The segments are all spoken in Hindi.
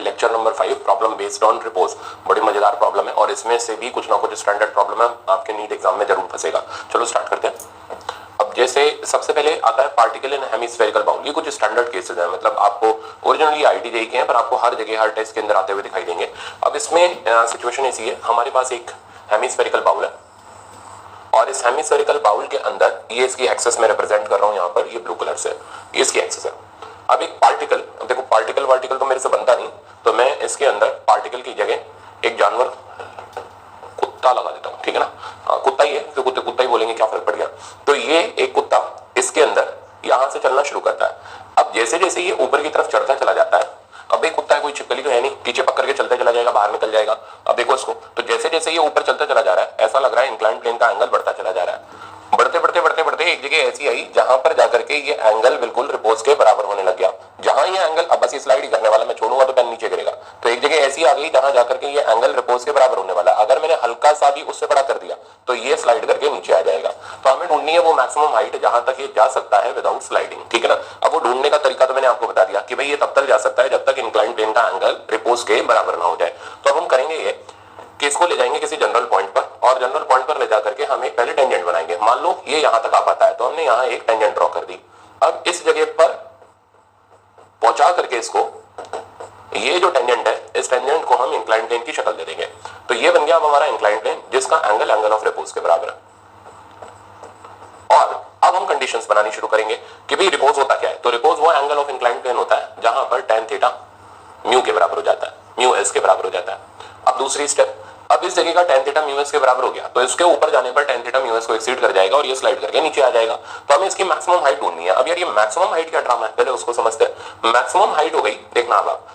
Lecture number 5 problem based on repose. बड़ी मजेदार प्रॉब्लम है और इसमें से भी कुछ ना कुछ स्टैंडर्ड प्रॉब्लम है, आपके नीट एग्जाम में जरूर फंसेगा। चलो स्टार्ट करते हैं। अब जैसे सबसे पहले आता है पार्टिकल इन हेमिस्फेरिकल बाउल। ये कुछ स्टैंडर्ड केसेस हैं, मतलब आपको ओरिजिनली आईटी जेईई के हैं पर आपको हर जगह हर टेस्ट के अंदर आते हुए दिखाई देंगे। अब इसमें सिचुएशन ऐसी है, हमारे पास एक हेमिस्फेरिकल बाउल है और इस हेमिस्फेरिकल बाउल के अंदर ये इसकी एक्सेस में रिप्रेजेंट कर रहा हूं, यहाँ पर ये ब्लू कलर से ये इसकी एक्सेस है। अब एक पार्टिकल, अब देखो पार्टिकल तो मेरे से बनता नहीं, तो मैं इसके अंदर पार्टिकल की जगह एक जानवर कुत्ता लगा देता हूँ, ठीक है ना। कुत्ता ही है तो कुत्ता ही बोलेंगे, क्या फर्क पड़ गया। तो ये एक कुत्ता इसके अंदर यहां से चलना शुरू करता है। अब जैसे जैसे ये ऊपर की तरफ चढ़ता चला जाता है, अब एक कुत्ता है, कोई छिपकली तो है नहीं, पीछे पकड़ के चलते चला जाएगा, बाहर निकल जाएगा। अब देखो इसको, तो जैसे जैसे ये ऊपर चलता चला जा रहा है, ऐसा लग रहा है इंक्लाइन प्लेन का एंगल बढ़ता चला जा रहा है। बढ़ते बढ़ते बढ़ते बढ़ते एक जगह ऐसी आई जहां पर जाकर के ये एंगल बिल्कुल रिपोज के बराबर होने लग गया। जहां ये एंगल, अब बस ये स्लाइड ही करने वाला, मैं छोड़ूंगा तो पेन नीचे गिरेगा। तो एक जगह ऐसी आ गई जहां जाकर के ये एंगल रिपोज के बराबर होने वाला। अगर मैंने हल्का सा भी उससे बड़ा कर दिया तो ये स्लाइड करके नीचे आ जाएगा। तो हमें ढूंढनी है वो मैक्सिमम हाइट जहां तक ये जा सकता है विदाउट स्लाइडिंग, ठीक है ना। अब वो ढूंढने का तरीका तो मैंने आपको बता दिया कि भाई ये तब तक जा सकता है जब तक इंक्लाइन प्लेन का एंगल रिपोज के बराबर ना हो जाए। तो अब हम करेंगे ये कि इसको ले जाएंगे किसी जनरल पॉइंट पर और जनरल पॉइंट पर ले जाकर के हम एक पहले टेंजेंट बनाएंगे। मान लो ये यहां तक आ पाता है तो हमने यहां एक टेंजेंट ड्रॉ कर दी। अब इस जगह पर पहुंचा करके इसको, ये जो टेंजेंट है इस टेंजेंट को हम इंक्लाइन प्लेन की शक्ल दे देंगे। तो ये बन गया अब हमारा इंक्लाइन प्लेन जिसका एंगल ऑफ रिपोज के बराबर है। और अब हम कंडीशंस बनानी शुरू करेंगे कि भाई रिपोज होता क्या है। तो रिपोज वो एंगल ऑफ इंक्लाइन प्लेन होता है जहां पर tan थीटा म्यू के बराबर हो जाता है, म्यू एस के बराबर हो जाता है। अब दूसरी स्टेप, अब इस जगह का tan थीटा म्यू एस के बराबर हो गया तो इसके ऊपर जाने पर tan थीटा म्यू एस को एक्सीड कर जाएगा और ये स्लाइड करके नीचे आ जाएगा। तो हमें इसकी मैक्सिमम हाइट ढूंढनी है। अब यार ये मैक्सिमम हाइट क्या ड्रामा है, पहले उसको समझते हैं। मैक्सिमम हाइट हो गई, देखना अब आप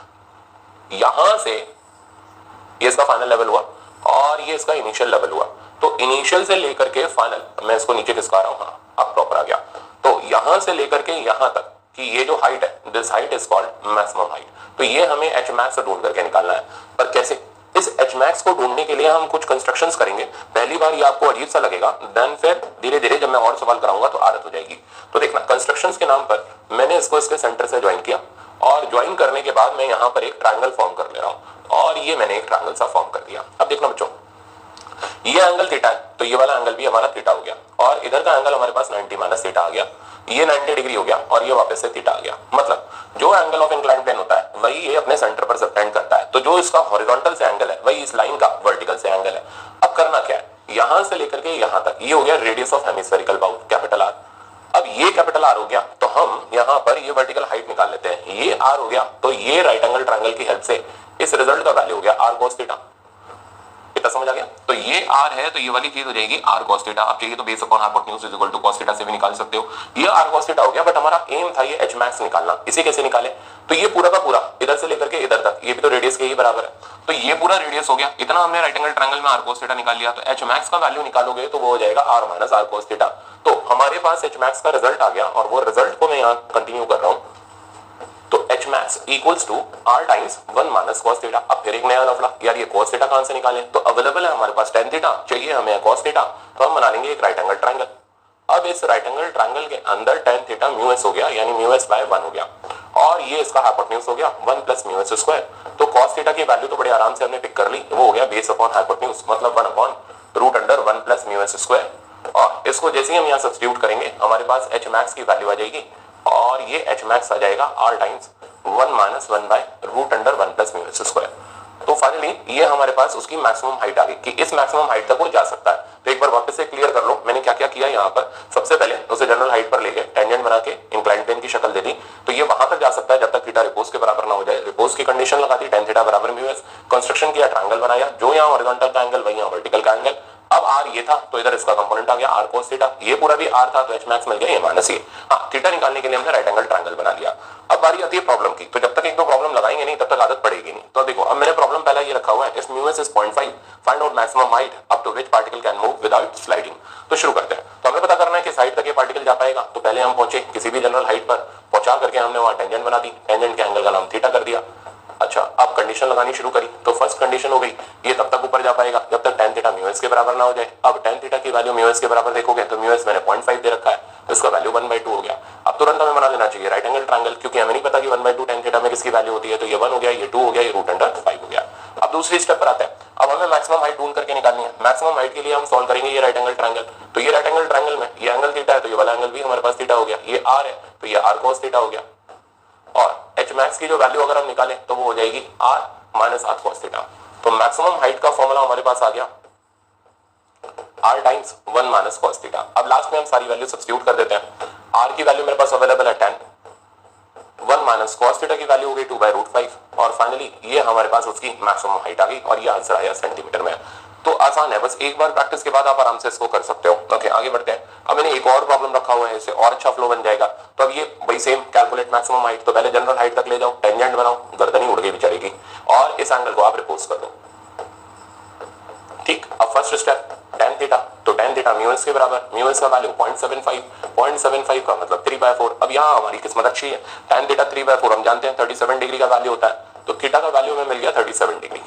यहां से ये इसका फाइनल लेवल हुआ और ये इसका इनिशियल लेवल हुआ। तो इनिशियल से लेकर के फाइनल, मैं इसको नीचे खिसका रहा हूं, हाँ अब प्रॉपर आ गया। तो यहां से लेकर के यहां तक कि ये जो हाइट है, this height is called maximum height. तो ये हमें एच मैक्स ढूंढ करके निकालना है। पर कैसे? इस एच मैक्स को ढूंढने के लिए हम कुछ कंस्ट्रक्शंस करेंगे। पहली बार ये आपको अजीब सा लगेगा, देन फिर धीरे धीरे जब मैं और सवाल कराऊंगा तो आदत हो जाएगी। तो देखना, कंस्ट्रक्शंस के नाम पर मैंने इसको इसके सेंटर से ज्वाइन किया और ज्वाइन करने के बाद मैं यहां पर एक ट्रायंगल फॉर्म कर ले रहा हूं और ये मैंने एक ट्रायंगल सा फॉर्म कर दिया। अब देखना बच्चों, ये एंगल थीटा है तो ये वाला एंगल भी हमारा थीटा हो गया और इधर का एंगल हमारे पास 90 माइनस थीटा आ गया। ये 90 डिग्री हो गया और ये वापस से थीटा आ गया। मतलब जो एंगल ऑफ इंक्लाइन प्लेन होता है वही ये अपने सेंटर पर सबटेंड करता है। तो जो इसका हॉरिजॉन्टल से एंगल है वही इस लाइन का वर्टिकल से एंगल है। अब करना क्या है, यहां से लेकर के यहां तक ये हो गया radius of hemispherical bowl, capital R. अब ये कैपिटल आर हो गया तो हम यहां पर ये वर्टिकल हाइट निकाल लेते हैं। ये आर हो गया तो ये राइट एंगल ट्रायंगल की हेल्प से इस रिजल्ट का वैल्यू हो गया आर cos थीटा। इतना समझ आ गया। तो ये r है तो ये वाली चीज हो जाएगी r cos थीटा। आप चाहिए तो base upon hypotenuse is equal to cos theta से भी निकाल सकते हो। ये r cos थीटा हो गया, बट हमारा एम था ये h मैक्स निकालना। इसे कैसे निकाले? तो ये पूरा का पूरा इधर से लेकर के इधर तक, ये भी तो रेडियस के ही बराबर है, तो ये पूरा रेडियस हो गया। इतना हमने राइट एंगल ट्रायंगल में r cos थीटा निकाल लिया। तो h मैक्स का वैल्यू निकालोगे तो वो हो जाएगा r minus r cos theta. तो हमारे पास h मैक्स का रिजल्ट आ गया और वो रिजल्ट को मैं यहाँ कंटिन्यू कर रहा हूँ। तो h max equals to r times 1 minus cos theta. अब फिर एक नया लफड़ा, यार ये cos थीटा कहां से निकालें? तो अवेलेबल है हमारे पास tan थीटा, चाहिए हमें cos थीटा, तो हम बना लेंगे एक राइट एंगल ट्रायंगल। अब इस राइट एंगल ट्रायंगल के अंदर tan थीटा म्यू एस हो गया, यानी म्यू एस बाय 1 हो गया और ये इसका हाइपोटेन्यूज हो गया 1 प्लस म्यू एस स्क्वायर। तो cos थीटा की वैल्यू तो बड़े आराम से हमने पिक कर ली, वो हो गया बेस अपॉन हाइपोटेन्यूज, मतलब 1 upon root under 1 plus mu S square. और इसको जैसे ही हम यहाँ सब्स्टिट्यूट करेंगे हमारे पास h मैक्स की वैल्यू आ जाएगी और ये h मैक्स आ जाएगा r times 1 minus 1 by root under 1 plus mu S square. तो फाइनली ये हमारे पास उसकी मैक्सिमम हाइट आ गई कि इस मैक्सिमम हाइट तक वो जा सकता है। तो एक बार वापस से क्लियर कर लो मैंने क्या क्या किया यहाँ पर। सबसे पहले उसे जनरल हाइट पर लेके टेंजेंट बना के इंक्लाइन प्लेन की शक्ल दे दी। तो ये वहां तक जा सकता है जब तक थीटा रिपोज के बराबर ना हो जाए। रिपोज की कंडीशन लगा दी, tan थीटा बराबर म्यू एस, कंस्ट्रक्शन किया, ट्रायंगल बनाया, जो यहाँ हॉरिजॉन्टल का एंगल वही यहाँ वर्टिकल का एंगल। अब r ये था तो इधर इसका कंपोनेंट आ गया r cos थीटा, ये पूरा भी r था तो h मैक्स मिल गया ये माइनस ये। हाँ, थीटा निकालने के लिए हमने राइट एंगल ट्रायंगल बना लिया। अब बारी आती है प्रॉब्लम की। तो जब तक एक दो प्रॉब्लम लगाएंगे नहीं तब तक आदत पड़ेगी नहीं। तो देखो अब मैंने प्रॉब्लम पहला ये रखा हुआ है, if mu S is 0.5 find out maximum height up to which particle can move without sliding. तो शुरू करते हैं। तो हमें पता करना है किस हाइट तक ये पार्टिकल जा पाएगा। तो पहले हम पहुंचे किसी भी जनरल हाइट पर, पहुंचा करके हमने वहां टेंजेंट बना दी, टेंजेंट के एंगल का नाम थीटा कर दिया। अच्छा, अब कंडीशन लगानी शुरू करी। तो फर्स्ट कंडीशन हो गई ये तब तक ऊपर जा पाएगा जब तक tan थीटा म्यू एस के बराबर ना हो जाए। अब tan थीटा की वैल्यू म्यू एस के बराबर देखोगे तो म्यू एस मैंने 0.5 दे रखा है तो इसका वैल्यू 1/2 हो गया। अब अब तुरंत हमें बना लेना चाहिए राइट एंगल ट्रायंगल, क्योंकि हमें नहीं पता कि 1/2 tan थीटा में किसकी वैल्यू होती है। तो ये 1 हो गया, ये 2 हो गया, ये √5 हो गया। अब दूसरी स्टेप पर आते हैं। अब हमें मैक्सिमम हाइट ढूंढ करके निकालनी है। मैक्सिमम हाइट के लिए हम सॉल्व करेंगे ये राइट एंगल ट्रायंगल। तो ये राइट एंगल ट्रायंगल में ये एंगल थीटा है, तो ये वाला एंगल भी हमारे पास थीटा हो गया। ये r है तो ये r cos थीटा हो गया। और h max की जो वैल्यू अगर हम निकालें तो वो हो जाएगी r - r cos थीटा। तो मैक्सिमम हाइट का फॉर्मूला हमारे पास आ गया r टाइम्स 1 - cos थीटा। अब लास्ट में हम सारी वैल्यू सब्स्टिट्यूट कर देते हैं। r की वैल्यू मेरे पास अवेलेबल है 10, 1 - cos थीटा की वैल्यू हो गई 2/√5 और फाइनली ये हमारे पास उसकी मैक्सिमम हाइट आ गई और ये आंसर आया सेंटीमीटर में। तो आसान है, बस एक बार प्रैक्टिस के बाद आप आराम से इसको कर सकते हो। ओके, आगे बढ़ते हैं। अब मैंने एक और प्रॉब्लम रखा हुआ है, इससे और अच्छा फ्लो बन जाएगा। तो अब ये वही सेम कैलकुलेट मैक्सिमम हाइट, तो पहले जनरल हाइट तक ले जाओ, टेंजेंट बनाओ, गर्दन ही उड़ गई बेचारे की, और इस एंगल को आप रिपोज कर दो। ठीक, अब फर्स्ट स्टेप tan थीटा, तो tan थीटा म्यू एस के बराबर, म्यू एस का वैल्यू 0.75 का मतलब 3/4। अब यहाँ हमारी किस्मत अच्छी है, tan थीटा 3/4 हम जानते हैं 37 डिग्री का वैल्यू होता है, तो थीटा का वैल्यू हमें मिल गया 37 डिग्री।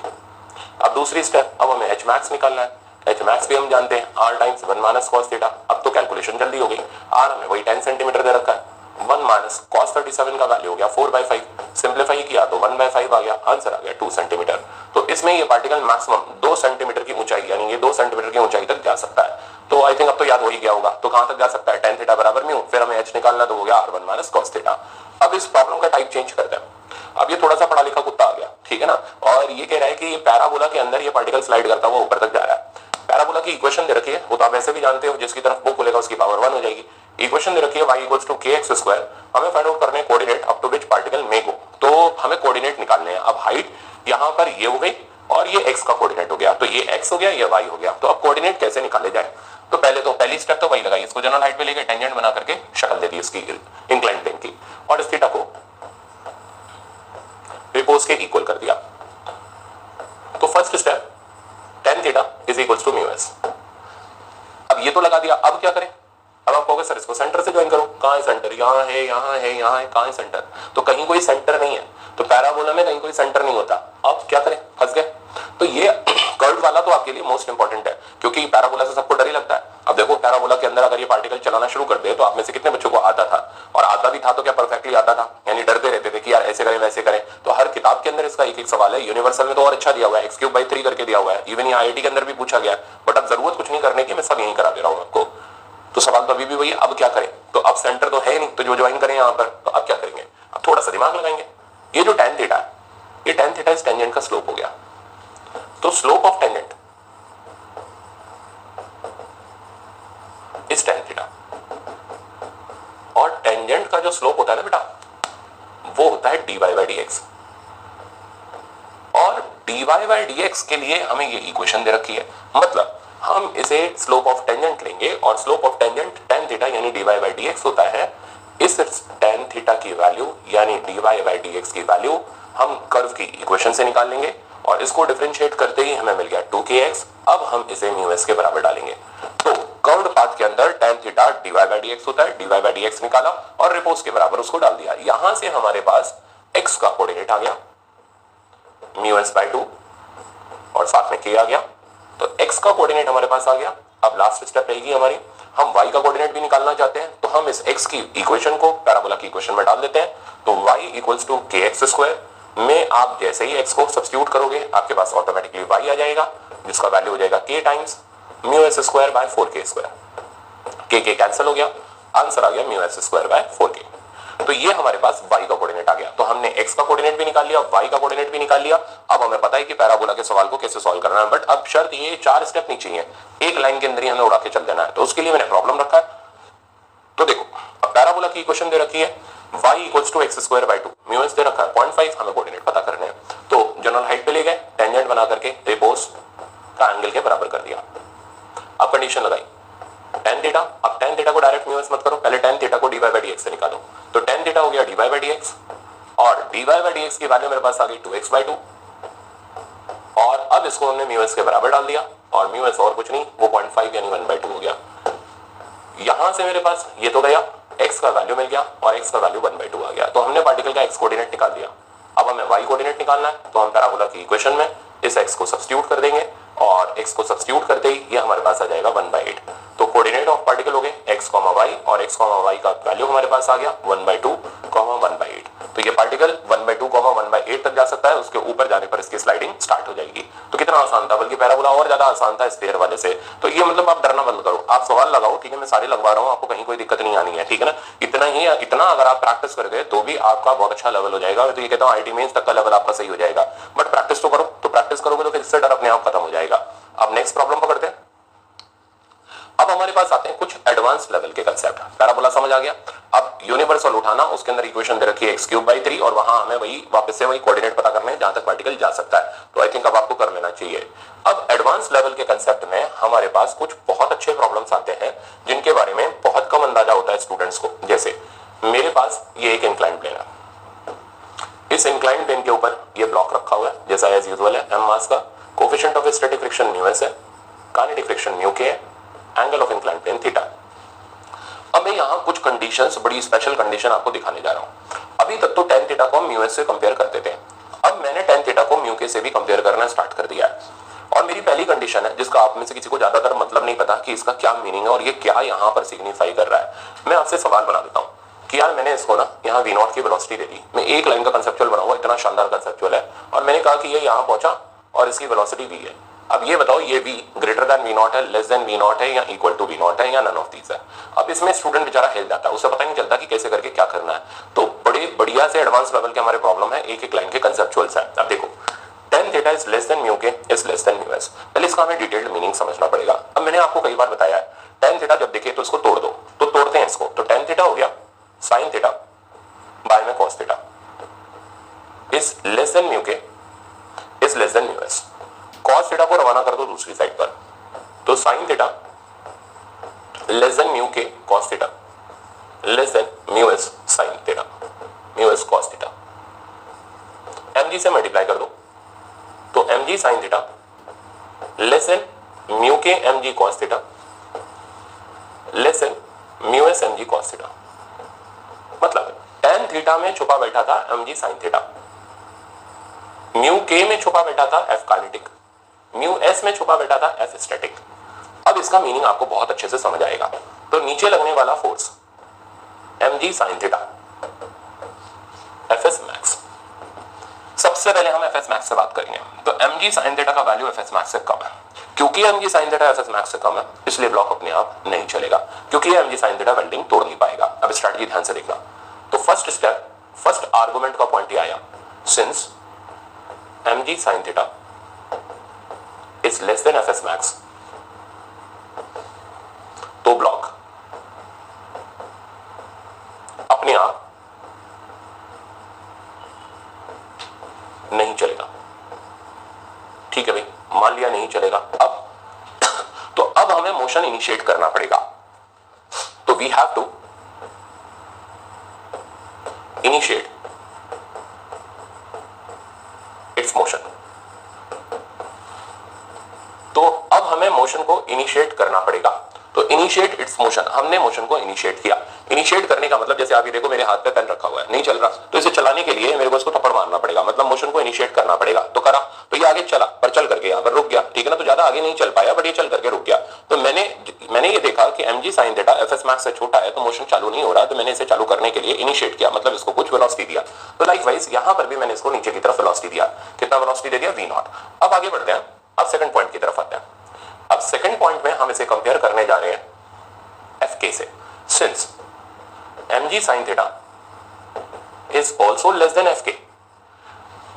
अब दूसरी स्टेप, अब हमें h max निकालना है। h max भी हम जानते हैं r टाइम्स 1 - cos थीटा। अब तो कैलकुलेशन जल्दी हो गई, r हमें वही 10 सेंटीमीटर दे रखा है, 1 - cos 37 का वैल्यू हो गया 4/5, सिंप्लीफाई किया तो 1/5 आ गया, आंसर आ गया 2 सेंटीमीटर। तो इसमें ये पार्टिकल मैक्सिमम 2 सेंटीमीटर की ऊंचाई, यानी ये 2 सेंटीमीटर की ऊंचाई तक जा सकता है। तो आई थिंक अब तो याद हो ही गया होगा, तो कहां तक जा सकता है, tan थीटा बराबर म्यू, फिर हमें h निकालना, तो हो गया r1 - cos थीटा। अब इस प्रॉब्लम का टाइप चेंज करते हैं। अब ये थोड़ा सा पढ़ा लिखा कुत्ता आ गया, ठीक है ना, और ये कह रहा है कि ये पैराबोला के अंदर ये पार्टिकल स्लाइड करता हुआ ऊपर तक जा रहा है। पैराबोला की इक्वेशन दे रखी है, वो तो आप वैसे भी जानते हो, जिसकी तरफ वो खुलेगा उसकी पावर 1 हो जाएगी। इक्वेशन दे रखी है y = kx²। हमें फाइंड आउट करने coordinate up to which particle may go, तो हमें कोऑर्डिनेट निकालने हैं। अब हाइट यहाँ पर ये हो गई और ये x का कोऑर्डिनेट हो गया, तो ये x हो गया, ये y हो गया। तो अब कोऑर्डिनेट कैसे निकाले जाए, तो पहली स्टेप तो वही लगाई, इसको जनरल हाइट पे लेके टेंजेंट बना करके शक्ल दे दी इसकी इंक्लाइंड प्लेन की, और इस थीटा को रिपोज के इक्वल कर दिया। तो first step tan theta = mu S. अब ये तो लगा दिया, अब क्या करें, अब आप कहोगे सर इसको सेंटर से ज्वाइन करो। कहां है सेंटर, यहाँ है, यहाँ है, यहाँ है, कहां है सेंटर, तो कहीं कोई सेंटर नहीं है, तो पैराबोला में कहीं कोई सेंटर नहीं होता। अब क्या करें, फंस गए। तो ये कर्व वाला तो आपके लिए मोस्ट इंपॉर्टेंट है, क्योंकि पैराबोला से सबको डर ही लगता है। अब देखो पैराबोला के अंदर अगर ये पार्टिकल चलाना शुरू कर दे तो आप में से कितने बच्चों को आता था, और आता भी था तो क्या परफेक्टली आता था, यानी डरते रहते थे कि यार ऐसे करें वैसे करें। तो हर किताब के अंदर इसका एक एक सवाल है, यूनिवर्सल में तो और अच्छा दिया हुआ है, x³/3 करके दिया हुआ है, इवन ये IIT के अंदर भी पूछा गया है। बट अब जरूरत कुछ नहीं करने की, मैं सब यही करा दे रहा हूँ आपको। तो सवाल तो अभी भी वही, अब क्या करें, तो अब सेंटर तो है नहीं, तो जो ज्वाइन करें यहाँ पर, तो अब क्या करेंगे, अब थोड़ा सा दिमाग लगाएंगे। ये जो tan थीटा है, ये tan थीटा इस टेंजेंट का स्लोप हो गया, तो स्लोप ऑफ टेंजेंट इस tan थीटा, और टेंजेंट का जो स्लोप होता है ना बेटा, वो होता है dy/dx, और dy/dx के लिए हमें ये इक्वेशन दे रखी है। मतलब हम इसे स्लोप ऑफ टेंजेंट लेंगे, और slope of tangent tan theta यानी dy/dx होता है। इस tan थीटा की वैल्यू यानी dy/dx की वैल्यू हम कर्व की इक्वेशन से निकाल लेंगे, और इसको डिफरेंशिएट करते ही हमें मिल गया 2kx। अब हम इसे म्यू एस के बराबर डालेंगे, तो कर्व्ड पाथ के अंदर tan थीटा dy/dx होता है, dy/dx निकाला और रिपोज के बराबर उसको डाल दिया। यहां से हमारे पास x का कोऑर्डिनेट आ गया μs/2 और साथ में k आ गया, तो x का कोऑर्डिनेट हमारे पास आ गया। अब लास्ट स्टेप रहेगी हमारी, हम y का कोऑर्डिनेट भी निकालना चाहते हैं, तो हम इस x की इक्वेशन को पैराबोला की इक्वेशन में डाल देते हैं। तो y = kx² में आप जैसे ही x को सब्स्टिट्यूट करोगे आपके पास ऑटोमेटिकली y आ जाएगा, जिसका वैल्यू हो जाएगा k times μs²/4k²। k cancel हो गया, आंसर आ गया μs²/4k। तो ये हमारे पास y का कोऑर्डिनेट आ गया। तो हमने x का कोऑर्डिनेट भी निकाल लिया, y का कोऑर्डिनेट भी निकाल लिया। अब हमें पता है कि पैराबोला के सवाल को कैसे सॉल्व करना है, बट अब शर्त ये 4 स्टेप नहीं चाहिए, एक लाइन के अंदर ही हमें उड़ा के चल देना है। तो उसके लिए मैंने प्रॉब्लम रखा है। तो देखो अब पैराबोला की इक्वेशन दे रखी है, y = x²/2, म्यू एस दे रखा है 0.5, हमें कोऑर्डिनेट पता करने हैं। तो जनरल हाइट पे ले गए, टेंजेंट बना करके रिपोज का एंगल के बराबर कर दिया। अब कंडीशन लगाई tan थीटा, अब tan थीटा को डायरेक्ट म्यू एस मत करो, पहले tan थीटा को dy/dx से निकालो। तो tan थीटा हो गया dy/dx, और dy/dx की वैल्यू मेरे पास आ गई 2x/2, और अब इसको हमने म्यू एस के बराबर डाल दिया, और म्यू एस और कुछ नहीं, वो 0.5 यानी 1/2 हो गया। यहां से मेरे पास ये तो गया, x का वैल्यू मिल गया, और x का वैल्यू 1/2 आ गया। तो हमने पार्टिकल का x कोऑर्डिनेट निकाल दिया। अब हमें y कोऑर्डिनेट निकालना है, तो हम पैराबोला की इक्वेशन में इस x को सब्स्टिट्यूट कर देंगे, और x को सब्स्टिट्यूट करते ही ये हमारे पास आ जाएगा 1/8। तो कोऑर्डिनेट ऑफ पार्टिकल हो गए x, y और x, y का वैल्यू हमारे पास आ गया 1/2, 1/8। तो ये पार्टिकल 1/2, 1/8 तक जा सकता है, उसके ऊपर जाने पर इसकी स्लाइडिंग स्टार्ट हो जाएगी। तो कितना आसान था, बल्कि पैराबोला और ज्यादा आसान था स्फीयर वाले से। तो ये मतलब आप डरना बंद करो, आप सवाल लगाओ, ठीक है, मैं सारे लगवा रहा हूँ, आपको कहीं कोई दिक्कत नहीं आनी है, ठीक है ना। इतना अगर आप प्रैक्टिस कर गए तो भी आपका बहुत अच्छा लेवल हो जाएगा। तो ये कहता हूँ आईटी मेंस तक का लेवल आपका सही हो जाएगा, बट प्रैक्टिस तो करो। तो प्रैक्टिस करोगे तो फिर इससे डर अपने आप खत्म हो जाएगा। अब नेक्स्ट प्रॉब्लम पकड़ते हैं। अब हमारे पास आते हैं कुछ एडवांस लेवल के कंसेप्ट। पैराबोला समझ आ गया। अब यूनिवर्सल उठाना, उसके अंदर इक्वेशन दे रखी है x³/3 और वहां हमें वही वापस से वही कोऑर्डिनेट पता करने हैं जहां तक पार्टिकल जा सकता है। तो आई थिंक अब आपको कर लेना चाहिए। अब एडवांस लेवल के कंसेप्ट में हमारे पास कुछ बहुत अच्छे प्रॉब्लम्स आते हैं जिनके बारे में बहुत कम अंदाजा होता है स्टूडेंट्स को। जैसे मेरे पास ये एक इंक्लाइंड प्लेन है, इस इंक्लाइंड प्लेन के ऊपर ये ब्लॉक रखा हुआ है जैसा एज यूजुअल है, m मास का, coefficient of static friction μs है, काइनेटिक फ्रिक्शन μk है, angle of inclined plane theta. अब मैं यहाँ कुछ कंडीशंस, बड़ी स्पेशल कंडीशन आपको दिखाने जा रहा हूँ। अभी तक तो tan थीटा को हम μs से कंपेयर करते थे, अब मैंने tan थीटा को μk से भी कंपेयर करना स्टार्ट कर दिया है। और मेरी पहली कंडीशन है जिसका आप में से किसी को ज्यादातर मतलब नहीं पता कि इसका क्या मीनिंग है और ये क्या यहाँ पर सिग्निफाई कर रहा है। मैं आपसे सवाल बना देता हूँ कि यार मैंने इसको ना यहाँ v0 की वेलोसिटी दे दी, मैं एक लाइन का कंसेप्चुअल बना हुआ, इतना शानदार कंसेप्चुअल है, और मैंने कहा कि ये यहाँ पहुंचा और इसकी वेलोसिटी v है। अब ये बताओ ये v ग्रेटर देन v0 है, लेस देन v0 है, या इक्वल टू v0 है, या नन ऑफ दीज है। अब इसमें स्टूडेंट बेचारा हिल जाता है, उसे पता नहीं चलता कि कैसे करके क्या करना है। तो बड़े बढ़िया से एडवांस लेवल के हमारे प्रॉब्लम है, एक एक लाइन के कंसेप्चुअल्स हैं। अब देखो tan theta is less then μk is less then μs। पहले इसका हमें डिटेल्ड मीनिंग समझना पड़ेगा। अब मैंने आपको कई बार बताया है tan थीटा जब देखे तो इसको तोड़ दो, तो तोड़ते हैं इसको, तो tan थीटा हो गया sin थीटा बाय में cos theta is less then μk is less then μs। cos theta को रवाना कर दो दूसरी साइड पर, तो sin theta less than μk cos theta less than μs sin theta, μs cos theta. mg से मल्टीप्लाई कर दो, तो mg sin theta less than μk mg cos theta less than μs mg cos theta. मतलब tan थीटा में छुपा बैठा था mg sin थीटा, μk में छुपा बैठा था f काइनेटिक, μs में छुपा बैठा था f स्टैटिक। अब इसका मीनिंग आपको बहुत अच्छे से समझ आएगा। तो नीचे लगने वाला force mg sin theta fs max। सबसे पहले हम fs max से बात करेंगे। तो mg sin थीटा का वैल्यू fs max से कम है। क्योंकि mg sin theta fs max से कम है इसलिए ब्लॉक अपने आप नहीं चलेगा, क्योंकि mg sin थीटा वेल्डिंग तोड़ नहीं पाएगा। अब स्ट्रेटजी ध्यान से देखना। तो फर्स्ट स्टेप, फर्स्ट आर्गुमेंट का पॉइंट ये आया, since mg sin theta is less then fs max, तो ब्लॉक अपने आप नहीं चलेगा। ठीक है भाई, मान लिया नहीं चलेगा। अब तो अब हमें मोशन इनिशिएट करना पड़ेगा। तो we have to initiate its motion. तो अब हमें मोशन को इनिशिएट करना पड़ेगा। तो इनिशिएट इट्स मोशन, हमने मोशन को इनिशिएट किया। इनिशिएट करने का मतलब जैसे आप ये देखो मेरे हाथ पे पेन रखा हुआ है, नहीं चल रहा, तो इसे चलाने के लिए मेरे को इसको थप्पड़ मारना पड़ेगा, मतलब मोशन को इनिशिएट करना पड़ेगा। तो करा, तो ये आगे चला, पर चल करके यहाँ पर रुक गया, ठीक है ना। तो ज्यादा आगे नहीं चल पाया, बट ये चल करके रुक गया। तो मैंने ये देखा कि mg sin theta fs max से छोटा है, तो मोशन चालू नहीं हो रहा, तो मैंने इसे चालू करने के लिए इनिशिएट किया, मतलब इसको कुछ वेलोसिटी दिया। तो लाइकवाइज यहाँ पर भी मैंने इसको नीचे की तरफ वेलोसिटी दिया। कितना वेलोसिटी दे दिया? v0। अब आगे बढ़ते हैं, अब सेकंड पॉइंट की तरफ आते हैं। अब सेकंड पॉइंट में हम इसे कंपेयर करने जा रहे हैं fk से। Since mg sin theta is also less than fk।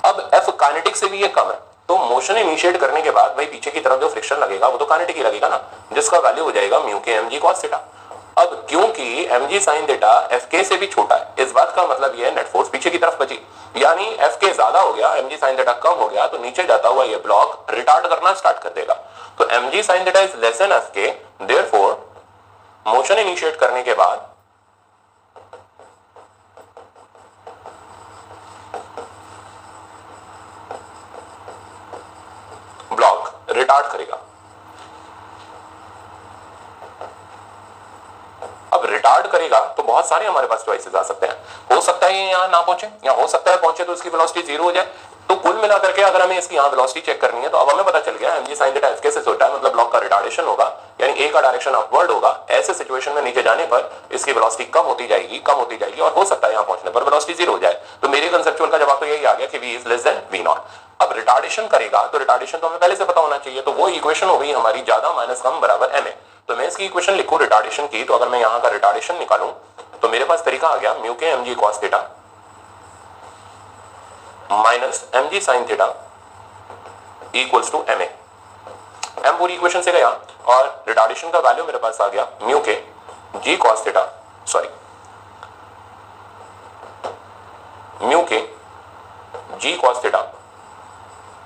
अब f काइनेटिक से भी ये कम है, तो मोशन इनिशिएट करने के बाद भाई पीछे की तरफ जो फ्रिक्शन लगेगा वो तो काइनेटिक ही लगेगा ना, जिसका वैल्यू हो जाएगा म्यू के mg cos थीटा। अब क्योंकि mg sin थीटा fk से भी छोटा है, इस बात का मतलब ये है नेट फोर्स पीछे की तरफ बची, यानी fk ज्यादा हो गया, mg sin थीटा कम हो गया, तो नीचे जाता हुआ ये ब्लॉक रिटार्ड करना स्टार्ट कर देगा। तो mg sin theta is less then fk, therefore motion initiate करने के बाद ब्लॉक रिटार्ड करेगा। अब रिटार्ड करेगा तो बहुत सारे हमारे पास चॉइसेस आ सकते हैं। हो सकता है ये यहां ना पहुंचे, या हो सकता है पहुंचे तो उसकी वेलोसिटी जीरो हो जाए। तो कुल मिलाकर के अगर हमें इसकी यहाँ वेलोसिटी चेक करनी है तो अब हमें पता चल गया mg sin थीटा fk से छोटा है, मतलब ब्लॉक का रिटार्डेशन होगा, यानी a का डायरेक्शन अपवर्ड होगा। ऐसे सिचुएशन में नीचे जाने पर इसकी वेलोसिटी कम होती जाएगी और हो सकता है यहाँ पहुंचने पर वेलोसिटी जीरो हो जाए। तो मेरे कंसेप्चुअल का जवाब तो यही आ गया कि v is less then v not. अब रिटार्डेशन करेगा तो रिटार्डेशन तो हमें पहले से पता होना चाहिए, तो वो इक्वेशन हो गई हमारी ज्यादा माइनस कम बराबर ma। तो मैं इसकी इक्वेशन लिखूं रिटार्डेशन की, तो अगर मैं यहाँ का रिटार्डेशन निकालूं तो मेरे पास तरीका आ गया म्यू के mg cos theta minus mg sin theta equals to ma। m पूरी इक्वेशन से गया और रिटार्डेशन का वैल्यू मेरे पास आ गया म्यू के g cos theta, sorry mu के g cos theta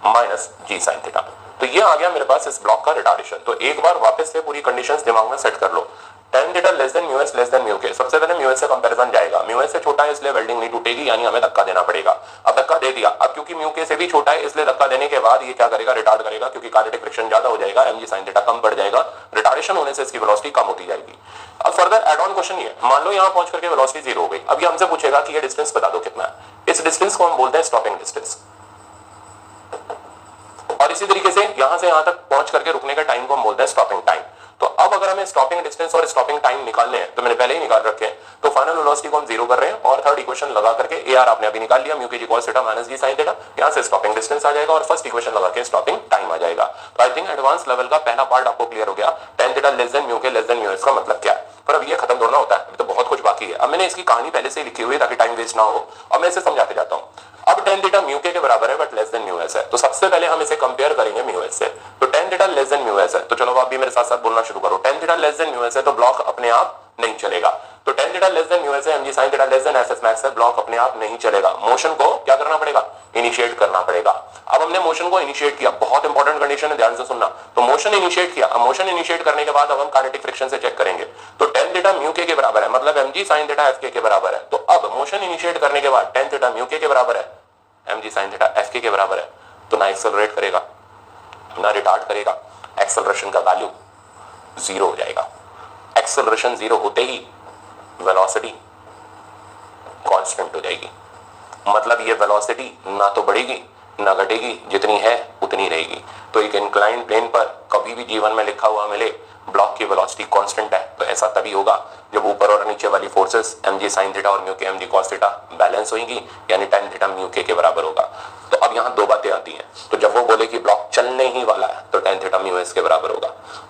minus g sin theta. तो ये आ गया मेरे पास इस ब्लॉक का रिटार्डेशन। तो एक बार वापस से पूरी कंडीशंस दिमाग में सेट कर लो। tan theta less than mu S less than mu के, सबसे पहले म्यू एस से कंपैरिजन जाएगा। म्यू एस से छोटा है इसलिए वेल्डिंग नहीं टूटेगी, यानी हमें धक्का देना पड़ेगा। अब धक्का दे दिया, अब क्योंकि म्यू के से भी छोटा है इसलिए धक्का देने के बाद ये क्या करेगा, रिटार्ड करेगा, क्योंकि काइनेटिक फ्रिक्शन ज्यादा हो जाएगा, mg sin थीटा कम बढ़ जाएगा। रिटार्डेशन होने से इसकी वेलोसिटी कम होती जाएगी। अब फर्दर एड ऑन क्वेश्चन ये, मान लो यहाँ पहुंच करके वेलोसिटी जीरो हो गई। अब ये हमसे पूछेगा कि ये डिस्टेंस बता दो कितना है। इस डिस्टेंस को हम बोलते हैं स्टॉपिंग डिस्टेंस, और इसी तरीके से यहां तक पहुंच करके रुकने का टाइम को हम बोलते हैं स्टॉपिंग टाइम। तो अब अगर हमें स्टॉपिंग डिस्टेंस और स्टॉपिंग टाइम निकालने हैं तो मैंने पहले ही निकाल रखे हैं, तो फाइनल वेलोसिटी को हम जीरो कर रहे हैं और थर्ड इक्वेशन लगा करके एआर आपने अभी निकाल लिया, म्यू के जी cos थीटा माइनस जी sin थीटा, यहां से स्टॉपिंग डिस्टेंस आ जाएगा और फर्स्ट इक्वेशन लगा के स्टॉपिंग टाइम आ जाएगा। तो आई थिंक एडवांस लेवल का पहला पार्ट आपको क्लियर हो गया, tan theta less than mu के लेस देन म्यू एस का मतलब क्या है। पर अब ये खत्म थोड़ा होता है, तो बहुत कुछ बाकी है। अब मैंने इसकी कहानी पहले से ही लिखी हुई है ताकि टाइम वेस्ट ना हो, और मैं इसे समझाते जाता हूं। अब tan थीटा म्यू के बराबर है but less than mu S है, तो सबसे पहले हम इसे कंपेयर करेंगे म्यू एस से। तो tan theta less than mu S है, तो चलो आप भी मेरे साथ साथ बोलना शुरू करो। tan theta less than mu S है तो ब्लॉक अपने आप नहीं चलेगा। तो tan theta less than mu S है, mg sin theta less than fs max है, ब्लॉक अपने आप नहीं चलेगा। मोशन को क्या करना पड़ेगा, इनिशिएट करना पड़ेगा। अब हमने मोशन को इनिशिएट किया, बहुत इंपॉर्टेंट कंडीशन है, ध्यान से सुनना। तो मोशन इनिशिएट किया, अब मोशन इनिशिएट करने के बाद अब हम काइनेटिक फ्रिक्शन से चेक करेंगे। तो tan थीटा म्यू के बराबर है, मतलब mg sin थीटा fk के बराबर है। तो अब मोशन इनिशिएट करने के बाद tan थीटा म्यू के बराबर है, mg sin थीटा fk के बराबर है, तो ना एक्सेलरेट करेगा ना रिटार्ड करेगा, एक्सेलरेशन का वैल्यू जीरो हो जाएगा। एक्सेलरेशन जीरो होते ही वेलोसिटी कांस्टेंट हो जाएगी, मतलब ये वेलोसिटी ना तो बढ़ेगी ना घटेगी, जितनी है उतनी रहेगी। तो एक इंक्लाइंड प्लेन पर कभी भी जीवन में लिखा हुआ मिले ब्लॉक की वेलोसिटी कांस्टेंट है, तो ऐसा तभी होगा जब ऊपर और नीचे वाली फोर्सेस mg sin थीटा और म्यू के mg cos थीटा बैलेंस होंगी, यानी tan थीटा म्यू के बराबर होगा। तो अब यहाँ दो बातें आती हैं। तो जब वो बोले कि ब्लॉक चलने ही वाला है तो tan थीटा म्यू एस के बराबर होगा।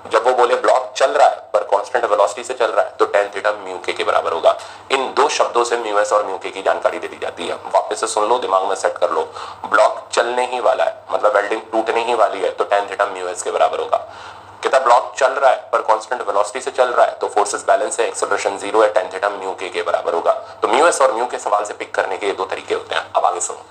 जब वो बोले ब्लॉक चल रहा है पर कांस्टेंट वेलोसिटी से चल रहा है तो tan थीटा म्यू के बराबर होगा। इन दो शब्दों से म्यू एस और म्यू के की जानकारी दे दी जाती है। वापस से सुन लो, दिमाग में सेट कर लो। ब्लॉक चलने ही वाला है मतलब वेल्डिंग टूटने ही वाली है, तो tan थीटा म्यू एस के बराबर होगा। कितना ब्लॉक चल रहा है पर कांस्टेंट वेलोसिटी से चल रहा है तो फोर्सेस बैलेंस है, एक्सेलरेशन जीरो है, tan थीटा म्यू के बराबर होगा। तो म्यू एस और म्यू के सवाल से पिक करने के दो तरीके होते हैं। अब आगे सुनो,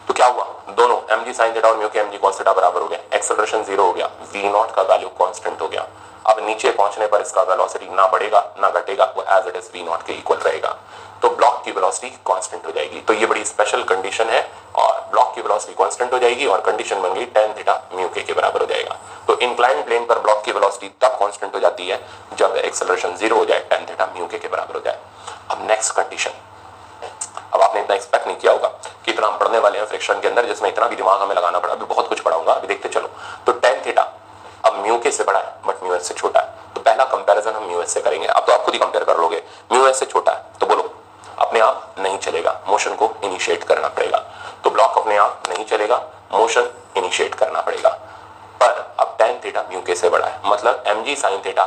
तो क्या हुआ, दोनों mg sin थीटा और म्यू के mg cos थीटा बराबर हो गया, एक्सेलरेशन जीरो हो गया, v नॉट का वैल्यू कांस्टेंट हो गया। अब नीचे पहुंचने पर इसका वेलोसिटी ना बढ़ेगा ना घटेगा, वो as it is v naught के इक्वल रहेगा। तो ब्लॉक की वेलोसिटी कांस्टेंट हो जाएगी। तो ये बड़ी स्पेशल कंडीशन है, और ब्लॉक की वेलोसिटी कांस्टेंट हो जाएगी और कंडीशन बन गई tan थीटा म्यू के बराबर हो जाएगा। तो इंक्लाइंड प्लेन पर ब्लॉक की वेलोसिटी तब कांस्टेंट हो जाती है जब एक्सेलरेशन जीरो हो जाए, tan थीटा म्यू के बराबर हो जाए। अब नेक्स्ट कंडीशन, अब आपने इतना एक्सपेक्ट नहीं किया होगा कि इतना हम पढ़ने वाले हैं फ्रिक्शन के अंदर जिसमें इतना भी दिमाग हमें लगाना पड़ा। अभी बहुत कुछ पढ़ाऊंगा, अभी देखते चलो। तो tan थीटा अब म्यू के से बड़ा है बट म्यू एस से छोटा है, तो पहला कंपैरिजन हम म्यू एस से करेंगे। अब तो आप खुद ही कंपेयर कर लोगे, म्यू एस से छोटा है तो बोलो अपने आप नहीं चलेगा, मोशन को इनिशिएट करना पड़ेगा। तो ब्लॉक अपने आप नहीं चलेगा, मोशन इनिशिएट करना पड़ेगा। पर अब tan थीटा म्यू के से बड़ा है, मतलब mg sin थीटा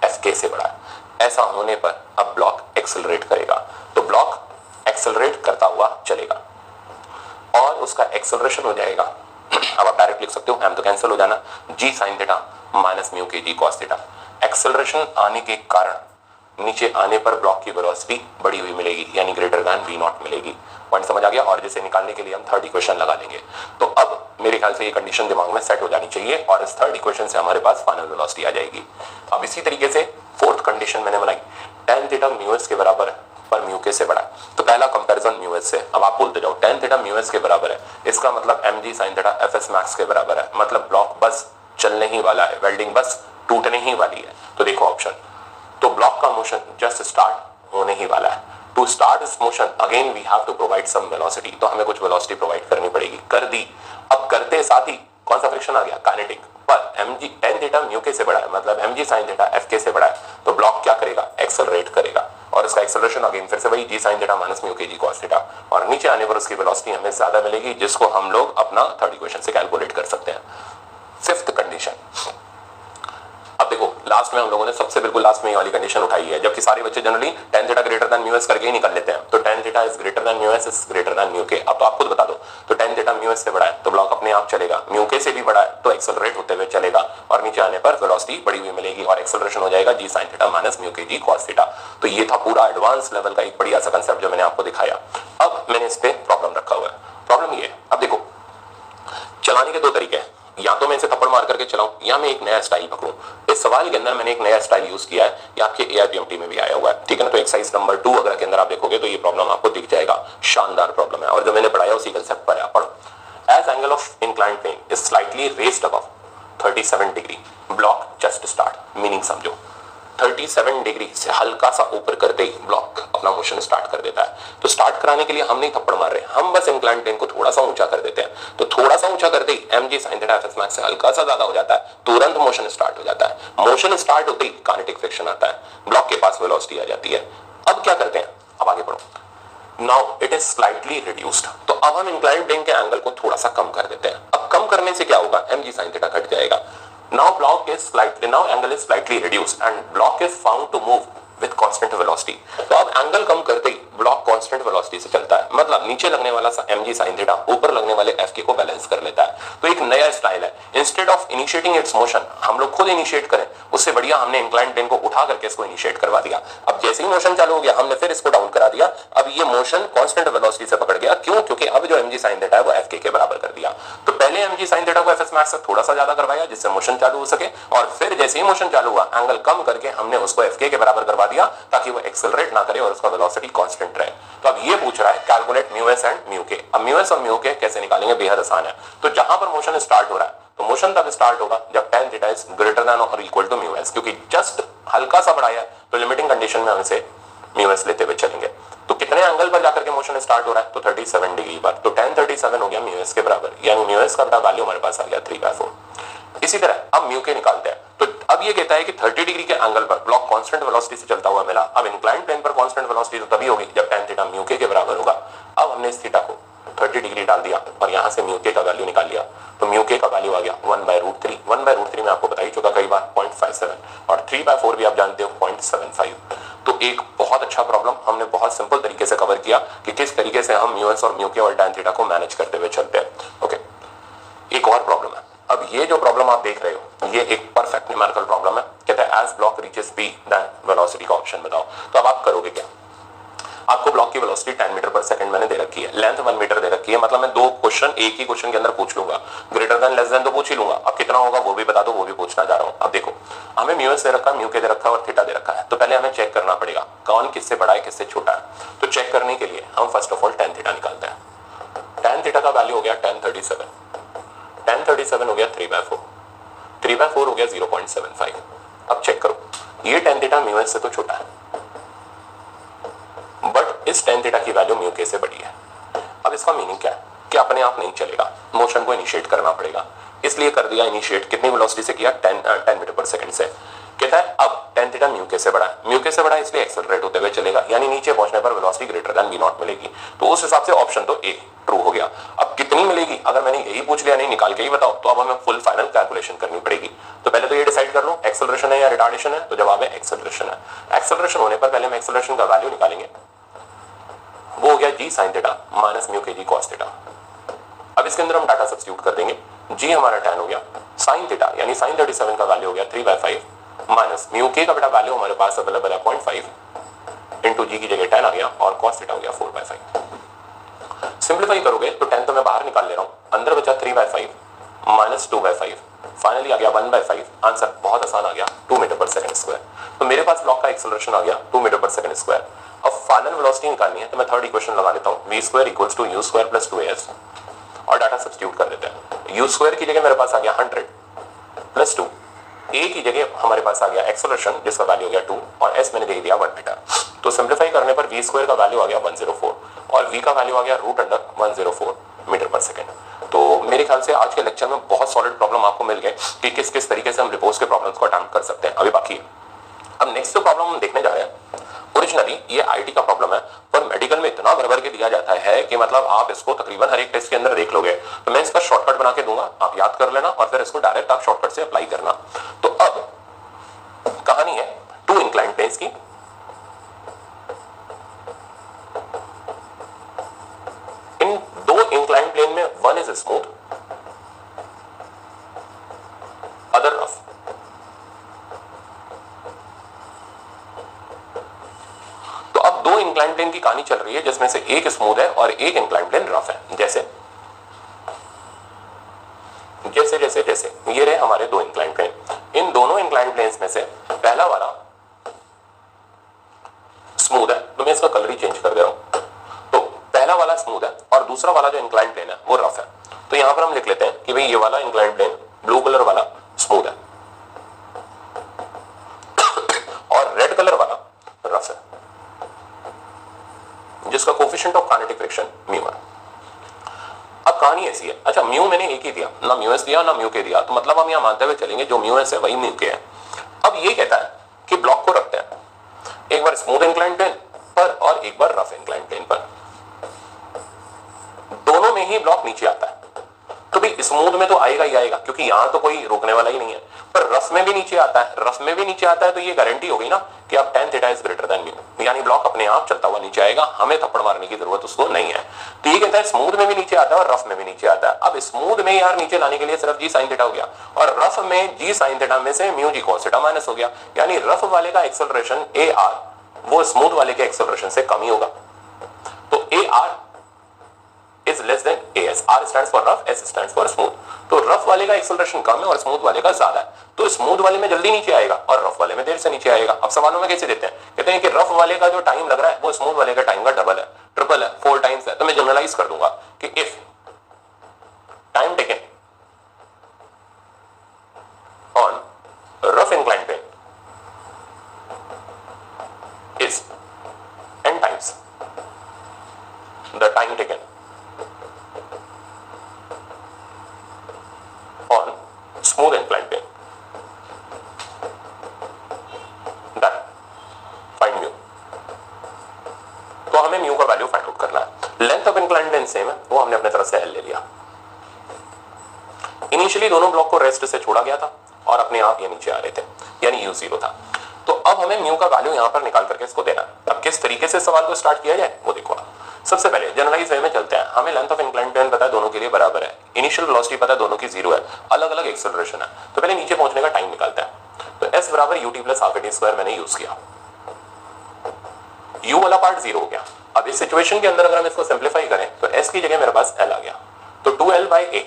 fk से बड़ा है। ऐसा होने पर अब ब्लॉक एक्सेलरेट करेगा, तो ब्लॉक एक्सेलरेट करता हुआ चलेगा और उसका एक्सेलरेशन हो जाएगा। अब आप डायरेक्ट लिख सकते हो, m तो कैंसिल हो जाना, g sin theta minus mu के g cos थीटा। एक्सेलरेशन आने के कारण नीचे आने पर ब्लॉक की वेलोसिटी बढ़ी हुई मिलेगी, यानी ग्रेटर देन v नॉट मिलेगी। पॉइंट समझ आ गया? और जिसे निकालने के लिए हम थर्ड इक्वेशन लगा लेंगे। तो अब मेरे ख्याल से ये कंडीशन दिमाग में सेट हो जानी चाहिए और इस थर्ड इक्वेशन से हमारे पास फाइनल वेलोसिटी आ जाएगी। अब इसी तरीके से फोर्थ कंडीशन मैंने बनाई, tan थीटा म्यू एस के बराबर है पर म्यू के से बड़ा है। तो पहला कंपैरिजन म्यू एस से। अब आप बोलते जाओ tan थीटा म्यू एस के बराबर है, इसका मतलब mg sin theta fs max के बराबर है, मतलब ब्लॉक बस चलने ही वाला है, वेल्डिंग बस टूटने ही वाली है। तो देखो ऑप्शन, तो ब्लॉक का मोशन जस्ट स्टार्ट होने ही वाला है, to start this motion again we have to provide some velocity, तो हमें कुछ वेलोसिटी प्रोवाइड करनी पड़ेगी, कर दी। अब करते साथ ही कौन सा फ्रिक्शन आ गया, काइनेटिक, पर mg tan थीटा म्यू के से बड़ा है, मतलब mg sin थीटा f के से बड़ा है, तो ब्लॉक क्या करेगा, एक्सेलरेट करेगा, और इसका एक्सेलरेशन अगेन फिर से वही g sin theta minus mu के जी cos थीटा, और नीचे आने पर उसकी वेलोसिटी हमें ज्यादा मिलेगी, जिसको हम लोग अपना थर्ड इक्वेशन से कैलकुलेट कर सकते हैं। फिफ्थ कंडीशन, अब देखो लास्ट में हम लोगों ने सबसे बिल्कुल लास्ट में ये वाली कंडीशन उठाई है, जबकि सारे बच्चे generally tan theta greater than mu S करके ही निकल लेते हैं, तो tan theta is greater than mu S is greater than mu के। अब तो आप खुद बता दो, तो tan थीटा म्यू एस से बड़ा है तो ब्लॉक अपने आप चलेगा, म्यू के से भी बड़ा है तो एक्सेलरेट होते हुए चलेगा, और नीचे आने पर वेलोसिटी बढ़ी हुई मिलेगी और एक्सेलरेशन हो जाएगा g sin theta minus mu के जी cos थीटा। तो ये था पूरा एडवांस लेवल का एक बढ़िया सा कंसेप्ट जो मैंने आपको दिखाया। अब मैंने इस पे प्रॉब्लम रखा हुआ है, प्रॉब्लम ये है, अब देखो चलाने के दो तरीके हैं, या तो मैं इसे थप्पड़ मार करके चलाऊं या मैं एक नया स्टाइल पकड़ूं। इस सवाल के अंदर मैंने एक नया स्टाइल यूज किया है, ये आपके एआईपीएमटी में भी आया हुआ है, ठीक है ना। तो एक्सरसाइज नंबर 2 अगर के अंदर आप देखोगे तो ये प्रॉब्लम आपको दिख जाएगा, शानदार प्रॉब्लम है, और जो मैंने पढ़ाया उसी कंसेप्ट पर है। पढ़ो, as angle of inclined plane is slightly raised above 37 degree, block just start, meaning समझो 37 डिग्री से हल्का सा ऊपर करते ही ब्लॉक अपना मोशन स्टार्ट कर देता है। तो स्टार्ट कराने के लिए हम नहीं थप्पड़ मार रहे, हम बस इंक्लाइंड प्लेन को थोड़ा सा ऊंचा कर देते हैं, तो थोड़ा सा ऊंचा करते ही mg sin theta fs max से हल्का सा ज्यादा हो जाता है, तुरंत मोशन स्टार्ट हो जाता है। मोशन स्टार्ट होते ही काइनेटिक फ्रिक्शन आता है, ब्लॉक के पास वेलोसिटी आ जाती है। अब क्या करते हैं, अब आगे बढ़ो, now it is slightly reduced, तो अब हम इंक्लाइंड प्लेन के एंगल को थोड़ा सा कम कर देते हैं। अब कम करने से क्या होगा, mg sin थीटा घट जाएगा। Now block is slightly, now angle is slightly reduced and block is found to move with constant velocity। तो अब एंगल कम करते ही ब्लॉक कांस्टेंट वेलोसिटी से चलता है, मतलब नीचे लगने वाला mg sin थीटा ऊपर लगने वाले fk को बैलेंस कर लेता है। तो एक नया स्टाइल है, instead of initiating it's motion हम लोग खुद इनिशिएट करें, उससे बढ़िया हमने इंक्लाइंड प्लेन को उठा करके इसको इनिशिएट करवा दिया। अब जैसे ही मोशन चालू हो गया हमने फिर इसको डाउन करा दिया, अब ये मोशन कांस्टेंट वेलोसिटी से पकड़ गया, क्यों, क्योंकि अब जो mg sin थीटा है वो fk के बराबर कर दिया। तो पहले mg sin थीटा को fs max से थोड़ा सा ज्यादा करवाया जिससे मोशन चालू हो सके, और फिर जैसे ही मोशन चालू हुआ एंगल कम करके हमने उसको fk के बराबर करवा दिया ताकि वो एक्सेलरेट ना करे और उसका वेलोसिटी कांस्टेंट रहे। तो अब ये पूछ रहा है calculate mu S and mu के। अब म्यू एस और म्यू के कैसे निकालेंगे, बेहद आसान है। तो जहां पर मोशन स्टार्ट हो रहा है तो मोशन तब स्टार्ट होगा जब tan theta is greater than और इक्वल टू म्यू एस, क्योंकि जस्ट हल्का सा बढ़ाया है तो लिमिटिंग कंडीशन में हम इसे म्यू एस लेते हुए चलेंगे। तो कितने एंगल पर जाकर के मोशन स्टार्ट हो रहा है, तो 37 डिग्री पर, तो tan 37 हो गया म्यू एस के बराबर, यानी म्यू एस का बड़ा वैल्यू हमारे पास आ गया 3/4। इसी तरह अब म्यू के निकालते हैं, तो अब ये कहता है कि 30 डिग्री के एंगल पर ब्लॉक कांस्टेंट वेलोसिटी से चलता हुआ मिला। अब इंक्लाइंड प्लेन पर कांस्टेंट वेलोसिटी तो तभी होगी जब tan थीटा म्यू के बराबर होगा। अब हमने इस थीटा को 30 डिग्री डाल दिया और यहां से म्यू के का वैल्यू निकाल लिया, तो म्यू के का वैल्यू आ गया 1/√3। 1/√3 में आपको बता ही चुका कई बार 0.57, और 3/4 भी आप जानते हो 0.75। तो एक बहुत अच्छा प्रॉब्लम हमने बहुत सिंपल तरीके से कवर किया कि किस तरीके से हम म्यू एस और म्यू के और tan थीटा को मैनेज करते हुए चलते हैं। ओके, एक और प्रॉब्लम है। अब ये जो प्रॉब्लम आप देख रहे हो ये एक परफेक्ट न्यूमेरिकल प्रॉब्लम है, कहता है as block reaches p then velocity का ऑप्शन बताओ। तो अब आप करोगे क्या, आपको ब्लॉक की वेलोसिटी 10 मीटर पर सेकंड मैंने दे रखी है, लेंथ 1 मीटर दे रखी है, मतलब मैं दो क्वेश्चन एक ही क्वेश्चन के अंदर पूछ लूंगा, ग्रेटर देन लेस देन तो पूछ ही लूंगा, अब कितना होगा वो भी बता दो, वो भी पूछना जा रहा हूं। अब देखो हमें म्यू एस दे रखा है, म्यू के दे रखा है और थीटा दे रखा है, तो पहले हमें चेक करना पड़ेगा कौन किससे बड़ा है किससे छोटा है। तो चेक करने के लिए हम first of all tan theta निकालते हैं। tan थीटा का वैल्यू हो गया tan 37, tan 37 हो गया 3/4, 3/4 हो गया 0.75। अब चेक करो ये tan थीटा म्यू एस से तो छोटा है, बट इस tan थीटा की वैल्यू म्यू के से बड़ी है। अब इसका मीनिंग क्या है कि अपने आप नहीं चलेगा, मोशन को इनिशिएट करना पड़ेगा, इसलिए कर दिया इनिशिएट। कितनी वेलोसिटी से किया, 10 मीटर पर सेकंड से। कहता है अब tan थीटा म्यू के से बड़ा है, म्यू के से बड़ा है इसलिए एक्सेलरेट होते हुए चलेगा, यानी नीचे पहुंचने पर वेलोसिटी ग्रेटर देन v0 मिलेगी। तो उस हिसाब से ऑप्शन तो ए ट्रू हो गया। अब कितनी मिलेगी, अगर मैंने यही पूछ लिया नहीं निकाल के ही बताओ, तो अब हमें फुल फाइनल कैलकुलेशन करनी पड़ेगी। तो पहले तो ये डिसाइड कर लो एक्सेलरेशन है या रिटार्डेशन है, तो जवाब है एक्सेलरेशन है। एक्सेलरेशन होने पर पहले हम एक्सेलरेशन का वैल्यू निकालेंगे, वो हो गया g sin theta minus mu के जी cos थीटा। अब इसके अंदर हम डाटा सब्स्टिट्यूट कर देंगे, g हमारा tan हो गया, sin थीटा यानी sin 37 का वैल्यू हो गया 3/5 माइनस म्यू के का बेटा वैल्यू हमारे पास अवेलेबल है 0.5 इंटू जी की जगह tan आ गया और cos थीटा हो गया 4/5। सिंप्लीफाई करोगे तो tan तो मैं बाहर निकाल ले रहा हूं, अंदर बचा 3/5 माइनस 2/5, फाइनली आ गया 1/5। आंसर बहुत आसान आ गया 2 मीटर पर सेकंड स्क्वायर। तो मेरे पास ब्लॉक का एक्सेलरेशन आ गया 2 मीटर पर सेकंड स्क्वायर। अब फाइनल वेलोसिटी निकालनी है तो मैं थर्ड इक्वेशन लगा लेता हूं, v² = u² + 2as, और डाटा सब्स्टिट्यूट कर देते हैं। u² की जगह मेरे पास आ गया 100 + 2 ए की जगह हमारे पास आ गया एक्सेलरेशन जिसका वैल्यू हो गया 2 और एस मैंने दे दिया 1 मीटर। तो सिंप्लीफाई करने पर v स्क्वायर का वैल्यू आ गया 104 और v का वैल्यू आ गया √104 मीटर पर सेकंड। तो मेरे ख्याल से आज के लेक्चर में बहुत सॉलिड प्रॉब्लम आपको मिल गए कि किस किस तरीके से हम रिपोर्ट्स के प्रॉब्लम्स को अटेम्प्ट कर सकते हैं। अभी बाकी है। अब नेक्स्ट जो प्रॉब्लम हम देखने जा रहे हैं, ओरिजिनली ये आईटी का प्रॉब्लम है पर मेडिकल में इतना भर भर के दिया जाता है कि मतलब आप इसको तकरीबन हर एक टेस्ट के अंदर देख लोगे। तो मैं इसका शॉर्टकट बना के दूंगा, आप याद कर लेना और फिर इसको डायरेक्ट आप शॉर्टकट से अप्लाई करना। तो अब कहानी है 2 इंक्लाइंड प्लेन्स की। इन 2 इंक्लाइंड प्लेन में one is smooth, other rough. तो अब 2 इंक्लाइंड प्लेन की कहानी चल रही है जिसमें से एक स्मूथ है और एक इंक्लाइंड प्लेन रफ है। जैसे जैसे जैसे जैसे ये रहे हमारे 2 इंक्लाइंड प्लेन। इन दोनों इंक्लाइंड प्लेन्स में से पहला वाला स्मूथ है, तो मैं इसका कलर ही चेंज कर दे रहा हूं। तो पहला वाला स्मूथ है और दूसरा वाला जो इंक्लाइंड प्लेन है वो रफ है। तो यहां पर हम लिख लेते हैं कि भाई ये वाला इंक्लाइंड प्लेन ब्लू कलर वाला स्मूथ है और रेड कलर वाला रफ है, जिसका coefficient of kinetic friction mu है। अब कहानी ऐसी है, अच्छा म्यू मैंने एक ही दिया, ना म्यू एस दिया ना म्यू के दिया, तो मतलब हम यहां मानते हुए चलेंगे जो म्यू एस है वही म्यू के है। अब ये कहता है कि ब्लॉक को रखते हैं एक बार स्मूथ इंक्लाइंड प्लेन पर और एक बार रफ इंक्लाइंड प्लेन पर। दोनों में ही ब्लॉक नीचे आता है, तो भी स्मूथ में तो आएगा ही आएगा क्योंकि यहां तो कोई रोकने वाला ही नहीं है, पर रफ में भी नीचे आता है। रफ में भी नीचे आता है तो ये गारंटी हो गई ना कि अब tan theta is greater than mu, यानी ब्लॉक अपने आप चलता हुआ नीचे आएगा, हमें थप्पड़ मारने की जरूरत उसको नहीं है। तो ये कहता है स्मूथ में भी नीचे आता है और रफ में भी नीचे आता है। अब स्मूथ में यार नीचे लाने के लिए सिर्फ जी साइन थीटा हो गया और रफ में जी साइन थीटा में से mu G cos theta minus हो गया, यानी रफ वाले का एक्सेलरेशन ए आर वो स्मूथ वाले के एक्सेलरेशन से कम ही होगा। तो A R is less than AS. R stands for rough, S stands for smooth. तो रफ वाले का एक्सेलरेशन कम है और स्मूथ वाले का ज्यादा है, तो स्मूथ वाले में जल्दी नीचे आएगा और रफ वाले में देर से नीचे आएगा। अब सवालों में कैसे देते हैं, कहते हैं कि रफ वाले का जो टाइम लग रहा है वो स्मूथ वाले का टाइम का डबल है, ट्रिपल है, 4 टाइम्स है। तो मैं जनरलाइज कर दूंगा कि if time taken on rough inclined plane is n times the time taken on smooth inclined plane, then find mu। तो हमें म्यू का वैल्यू फाइंड आउट करना है। Length of inclined plane same है, वो हमने अपने तरफ से एल ले लिया। इनिशियली दोनों ब्लॉक को रेस्ट से छोड़ा गया था और अपने आप ये नीचे आ रहे थे, यानी यू 0 था। तो अब हमें म्यू का वैल्यू यहां पर निकाल करके इसको देना। अब किस तरीके से सवाल को स्टार्ट किया जाए वो देखो। सबसे पहले जनरलाइज वे में चलते हैं। हमें लेंथ ऑफ इंक्लाइंड प्लेन पता है दोनों के लिए बराबर है, इनिशियल वेलोसिटी पता है दोनों की 0 है, अलग अलग एक्सेलरेशन है। तो पहले नीचे पहुंचने का टाइम निकालते हैं। तो s बराबर ut plus half eighty square मैंने यूज किया, u वाला पार्ट 0 हो गया। अब इस सिचुएशन के अंदर अगर हम इसको सिंप्लीफाई करें तो s की जगह मेरे पास l आ गया, तो 2l/a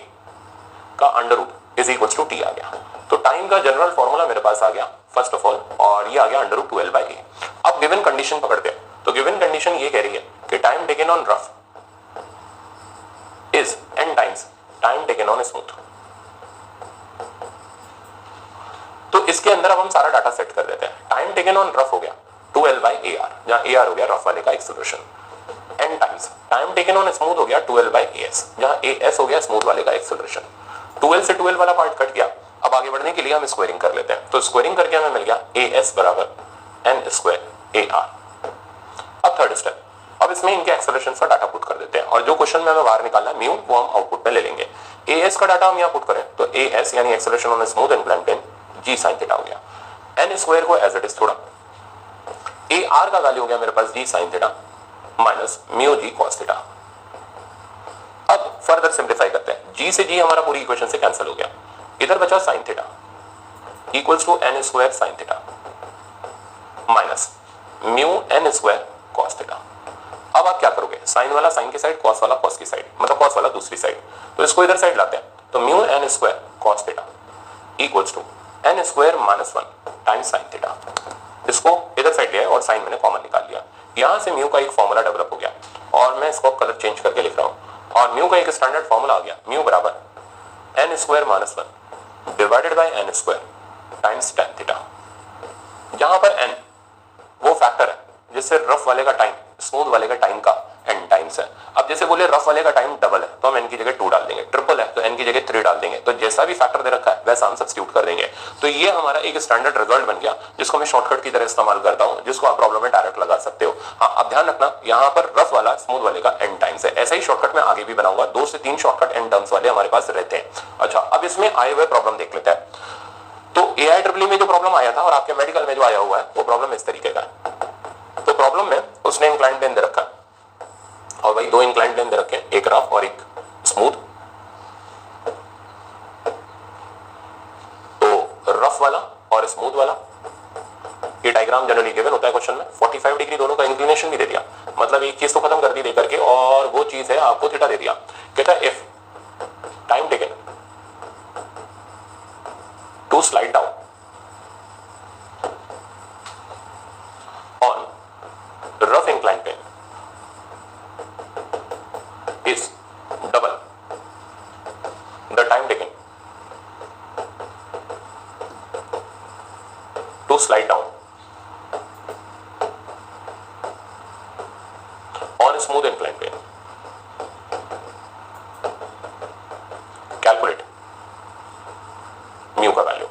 का under root is equal to t आ गया। तो टाइम का जनरल फॉर्मूला मेरे पास आ गया फर्स्ट ऑफ ऑल, और ये आ गया अंडर रूट 2l/a। अब गिवन कंडीशन पकड़ते हैं। तो गिवन कंडीशन ये कह रही है कि time taken on rough is n times time taken on smooth. तो इसके अंदर अब हम सारा डाटा सेट कर देते हैं। टाइम टेकन ऑन रफ हो गया 2l/ar, जहां ar हो गया रफ वाले का acceleration, n times time taken on smooth हो गया 2l/as, जहां as हो गया स्मूथ वाले का एक्सेलरेशन। 2l से 2l वाला पार्ट कट गया। अब आगे बढ़ने के लिए हम स्क्वायरिंग कर लेते हैं। तो स्क्वायरिंग करके हमें मिल गया as बराबर n स्क्वायर ar। अब थर्ड स्टेप, अब इसमें इनके एक्सेलरेशन का डाटा पुट कर देते हैं और जो क्वेश्चन में हमें बाहर निकालना है म्यू वो हम आउटपुट में ले लेंगे। as का डाटा हम यहाँ पुट करें तो as यानी acceleration on smooth inclined plane g sin theta हो गया, n स्क्वायर को एज इट इज छोड़ा, ar का वैल्यू हो गया मेरे पास g sin theta minus mu g cos theta. अब फर्दर सिंप्लीफाई करते हैं, g से g हमारा पूरी इक्वेशन से कैंसिल हो गया, इधर बचा sin theta equals to n square sin theta minus mu n square cos theta. अब आप क्या करोगे, साइन वाला साइन की साइड, कॉस वाला कॉस की साइड, मतलब कॉस वाला दूसरी साइड, तो इसको इधर साइड लाते हैं। तो mu n square cos theta equals to n square minus 1 times sin theta. इसको इधर साइड लिया और साइन मैंने कॉमन निकाल लिया। यहां से म्यू का एक फॉर्मूला डेवलप हो गया और मैं इसको कलर चेंज करके लिख रहा हूं और म्यू का एक स्टैंडर्ड फॉर्मूला आ गया, म्यू बराबर n square minus 1 divided by n square times tan theta. जहां पर n वो फैक्टर है जिससे रफ वाले का टाइम स्मूथ वाले का टाइम का n टाइम्स है। अब जैसे बोले रफ वाले का टाइम डबल है तो हम n की जगह 2 डाल देंगे, ट्रिपल है तो n की जगह 3 डाल देंगे, तो जैसा भी फैक्टर दे रखा है वैसा हम सब्स्टिट्यूट कर देंगे। तो ये हमारा एक स्टैंडर्ड रिजल्ट बन गया जिसको मैं शॉर्टकट की तरह इस्तेमाल करता हूं, जिसको आप प्रॉब्लम में डायरेक्ट लगा सकते हो। हाँ, अब ध्यान रखना यहाँ पर रफ वाला स्मूथ वाले का n टाइम्स है। ऐसा ही शॉर्टकट मैं आगे भी बनाऊंगा, 2 से 3 शॉर्टकट n टर्म्स वाले हमारे पास रहते हैं। अच्छा, अब इसमें आए हुए प्रॉब्लम देख लेते हैं। तो AIEEE में जो प्रॉब्लम आया था और आपके मेडिकल में जो आया हुआ है वो प्रॉब्लम इस तरीके का है। तो प्रॉब्लम में उसने इंक्लाइंड प्लेन दे रखा है और भाई 2 इंक्लाइंड प्लेन दे रखे हैं, एक रफ और एक स्मूथ। तो रफ वाला और स्मूथ वाला ये डायग्राम जनरली गिवन होता है क्वेश्चन में। 45 डिग्री दोनों का इंक्लिनेशन भी दे दिया, मतलब एक चीज तो खत्म कर दी देकर के, और वो चीज है आपको थीटा दे दिया। कहता है if time taken to slide down on rough inclined plane is double the time taken to slide down on a smooth inclined plane. Calculate mu का वैल्यू।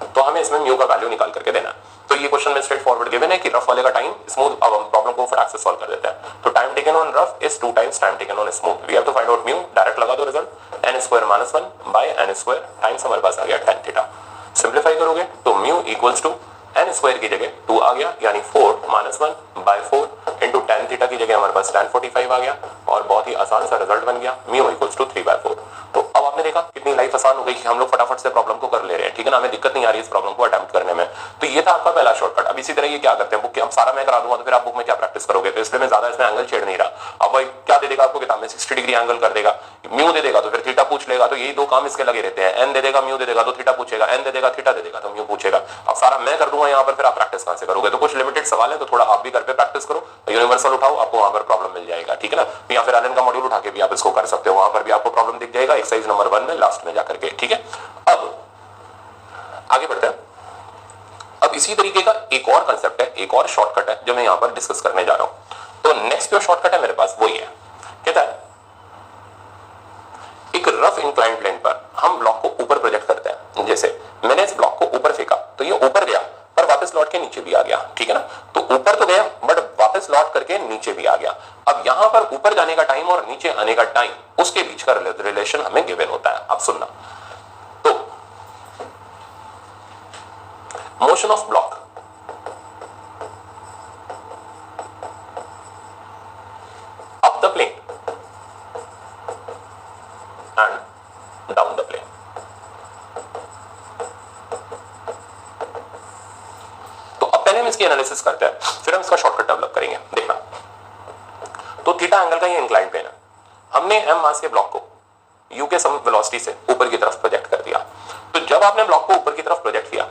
तो हमें इसमें म्यू का वैल्यू निकाल करके देना है। तो ये क्वेश्चन में स्ट्रेट फॉरवर्ड गिवन है कि रफ वाले का टाइम स्मूथ, अब हम प्रॉब्लम को फटाक से सॉल्व कर देते हैं। तो time taken on rough is 2 times time taken on smooth. We have to find out mu, direct लगा दो result, n square minus 1 by n square times हमारे पास आ गया tan थीटा। सिंपलीफाई करोगे तो mu equals to n square की जगह 2 आ गया, यानी 4 minus 1 by 4 into tan theta की जगह हमारे पास tan 45 आ गया, और बहुत ही आसान सा रिजल्ट बन गया, म्यू इक्वल्स टू 3/4। तो अब आपने देखा कितनी लाइफ आसान हो गई कि हम लोग फटाफट से प्रॉब्लम को कर ले रहे हैं, ठीक है ना, हमें दिक्कत नहीं आ रही इस प्रॉब्लम को अटेम्प्ट करने में। तो ये था आपका पहला शॉर्टकट। अब इसी तरह ये क्या करते हैं, बुक अब सारा मैं करा दूंगा तो फिर आप बुक में क्या प्रैक्टिस करोगे, तो इसलिए मैं ज्यादा इसमें एंगल छेड़ नहीं रहा। अब भाई क्या दे देगा आपको किताब में, 60 डिग्री एंगल कर देगा, म्यू दे देगा तो फिर थीटा पूछ लेगा, तो यही 2 काम इसके लगे रहते हैं। एन दे देगा म्यू दे देगा तो थीटा पूछेगा, एन दे देगा थीटा दे देगा तो म्यू पूछेगा। अब सारा मैं कर दूंगा यहाँ पर, फिर आप प्रैक्टिस कहां से करोगे। तो कुछ लिमिटेड सवाल है तो थोड़ा आप भी घर पे प्रैक्टिस करो, यूनिवर्सल उठाओ, आपको वहां पर प्रॉब्लम मिल जाएगा, ठीक है ना। या फिर एलन का मॉड्यूल उठा के भी आप इसको कर सकते हो, वहां पर भी आपको प्रॉब्लम दिख जाएगा एक्सरसाइज नंबर 1 में लास्ट में जाकर के, ठीक है। अब आगे बढ़ते हैं। अब इसी तरीके का एक और कंसेप्ट है, एक और शॉर्टकट है जो मैं यहां पर डिस्कस करने जा रहा हूं। तो नेक्स्ट जो शॉर्टकट है मेरे पास वो ये है, कहता है एक रफ इंक्लाइंड प्लेन पर हम ब्लॉक को ऊपर प्रोजेक्ट करते हैं। जैसे मैंने इस ब्लॉक को ऊपर फेंका तो ये ऊपर गया पर वापस लौट के नीचे भी आ गया, ठीक है ना। तो ऊपर तो गया बट वापस लौट करके नीचे भी आ गया। अब यहां पर ऊपर जाने का टाइम और नीचे आने का टाइम, उसके बीच का रिलेशन हमें गिवन होता है। अब सुनना, तो motion of block up the plane and down the plane. तो अब पहले हम इसकी एनालिसिस करते हैं, फिर हम इसका शॉर्टकट डेवलप करेंगे। देखना, तो थीटा एंगल का ये इंक्लाइंड प्लेन है, हमने m मास के ब्लॉक को u के सम वेलोसिटी से ऊपर की तरफ प्रोजेक्ट कर दिया। तो जब आपने ब्लॉक को ऊपर की तरफ प्रोजेक्ट किया,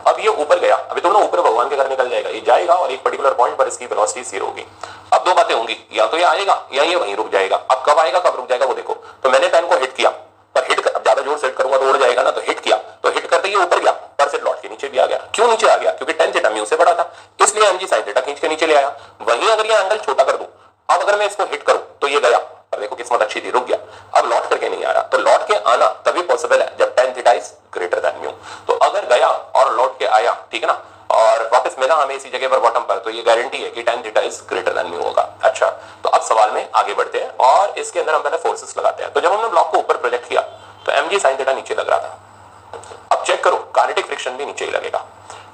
अब ये ऊपर गया, अभी तो ना ऊपर भगवान के घर निकल जाएगा, ये जाएगा और एक पर्टिकुलर पॉइंट पर इसकी वेलोसिटी 0 होगी। अब 2 बातें होंगी, या तो ये आएगा या ये वहीं रुक जाएगा। अब कब आएगा कब रुक जाएगा वो देखो। तो मैंने पेन को हिट किया, पर हिट ज्यादा जोर से हिट करूंगा तो उड़ जाएगा ना, तो हिट किया, तो हिट करते ही ऊपर गया पर से लौट के नीचे भी आ गया। क्यों नीचे आ गया, क्योंकि tan थीटा म्यू से बड़ा था, इसलिए mg sin थीटा खींच के नीचे ले आया। वहीं अगर ये एंगल छोटा कर दूं, अब अगर मैं इसको हिट करूं तो ये गया, पर देखो किस्मत अच्छी थी, रुक गया। अब लौट करके नहीं आ रहा, तो लौट के आना तभी पॉसिबल है जब tan theta is greater than mu. तो अगर गया और लौट के आया, ठीक है ना, और वापस मिला हमें इसी जगह पर बॉटम पर, तो ये गारंटी है कि tan theta is greater than mu होगा। अच्छा, तो अब सवाल में आगे बढ़ते हैं और इसके अंदर हम पहले फोर्सेस लगाते हैं। तो जब हमने ब्लॉक को ऊपर प्रोजेक्ट किया तो mg sin थीटा नीचे लग रहा था। अब चेक करो, काइनेटिक फ्रिक्शन भी नीचे ही लगेगा,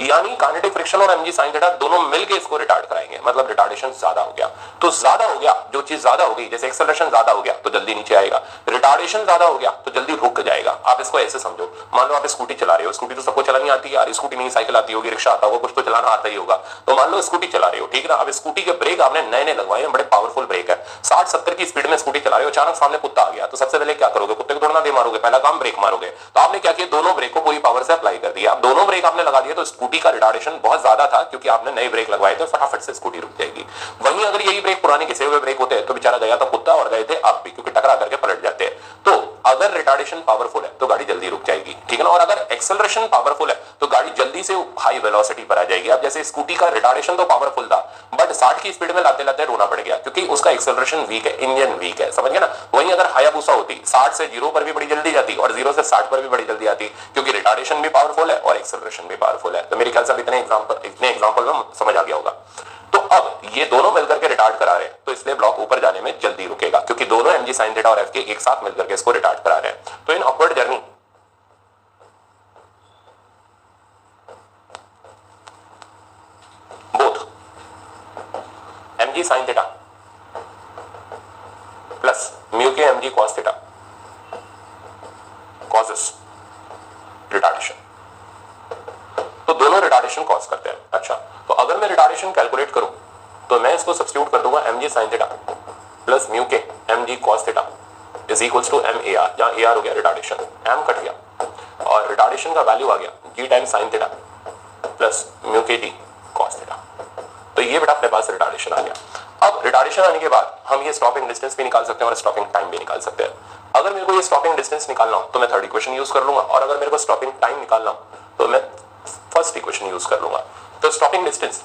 यानी काइनेटिक फ्रिक्शन और mg sin थीटा दोनों मिलके इसको रिटार्ड कराएंगे, मतलब रिटार्डेशन ज्यादा हो गया। तो ज्यादा हो गया, जो चीज ज्यादा हो गई, जैसे एक्सेलरेशन ज्यादा हो गया तो जल्दी नीचे आएगा, रिटार्डेशन ज्यादा हो गया तो जल्दी रुक जाएगा। आप इसको ऐसे समझो, मान लो आप स्कूटी चला रहे हो, स्कूटी तो सबको चलानी आती है यार, स्कूटी नहीं साइकिल आती होगी, रिक्शा आता होगा, कुछ तो चलाना आता ही होगा। तो मान लो स्कूटी चला रहे हो, ठीक है ना। अब स्कूटी के ब्रेक आपने नए नए लगवाए हैं, बड़े पावरफुल ब्रेक है, 60-70 की स्पीड में स्कूटी चला रहे हो, अचानक सामने कुत्ता आ गया, तो सबसे पहले क्या करोगे, कुत्ते को थोड़ा ना दे मारोगे, पहला काम ब्रेक मारोगे। तो आपने क्या किया, दोनों ब्रेक को पूरी पावर से अप्लाई कर दिया। अब दोनों ब्रेक आपने लगा दिए तो स्कूटी का रिटार्डेशन बहुत ज्यादा था, क्योंकि आपने नए ब्रेक लगवाए थे, फटाफट से स्कूटी रुक जाएगी। वहीं अगर यही ब्रेक पुराने किसे हुए ब्रेक होते हैं तो बेचारा गया था कुत्ता और गए थे आप भी, क्योंकि टकरा करके पलट जाते हैं। तो अगर रिटार्डेशन पावरफुल है तो गाड़ी जल्दी रुक जाएगी, ठीक है ना। और अगर एक्सेलरेशन पावरफुल है तो गाड़ी जल्दी से हाई वेलोसिटी पर आ जाएगी। अब जैसे स्कूटी का रिटार्डेशन तो पावरफुल था बट 60 की स्पीड में लाते लाते रोना पड़ गया क्योंकि उसका एक्सेलरेशन वीक है, इंजन वीक है, समझ गए ना। वहीं अगर हायाबुसा होती 60 से 0 पर भी बड़ी जल्दी जाती और 0 से 60 पर भी बड़ी जल्दी आती क्योंकि रिटार्डेशन भी पावरफुल है और एक्सेलरेशन भी पावरफुल है। तो मेरे ख्याल से इतने एग्जांपल में समझ आ गया होगा। तो अब ये दोनों मिलकर के रिटार्ड करा रहे हैं तो इसलिए ब्लॉक ऊपर जाने में जल्दी रुकेगा क्योंकि दोनों mg sin थीटा और f के एक साथ मिलकर के इसको रिटार्ड करा रहे हैं। तो in upward journey both mg sin theta plus mu के mg cos theta causes retardation. तो दोनों रिटार्डेशन कॉज करते हैं। अच्छा, तो अगर मैं रिटार्डेशन कैलकुलेट करूं तो मैं इसको सब्स्टिट्यूट कर दूंगा mg sin theta plus mu के mg cos theta is equals to m ar, जहां ar हो गया रिटार्डेशन, m कट गया और रिटार्डेशन का वैल्यू आ गया g times sin theta plus mu के d cos थीटा। तो ये बेटा अपने पास रिटार्डेशन आ गया। अब रिटार्डेशन आने के बाद हम ये स्टॉपिंग डिस्टेंस भी निकाल सकते हैं और स्टॉपिंग टाइम भी निकाल सकते हैं। अगर मेरे को ये स्टॉपिंग डिस्टेंस निकालना हो तो मैं थर्ड इक्वेशन यूज कर लूंगा और अगर मेरे को स्टॉपिंग टाइम निकालना हो तो मैं फर्स्ट इक्वेशन यूज कर लूंगा। तो स्टॉपिंग डिस्टेंस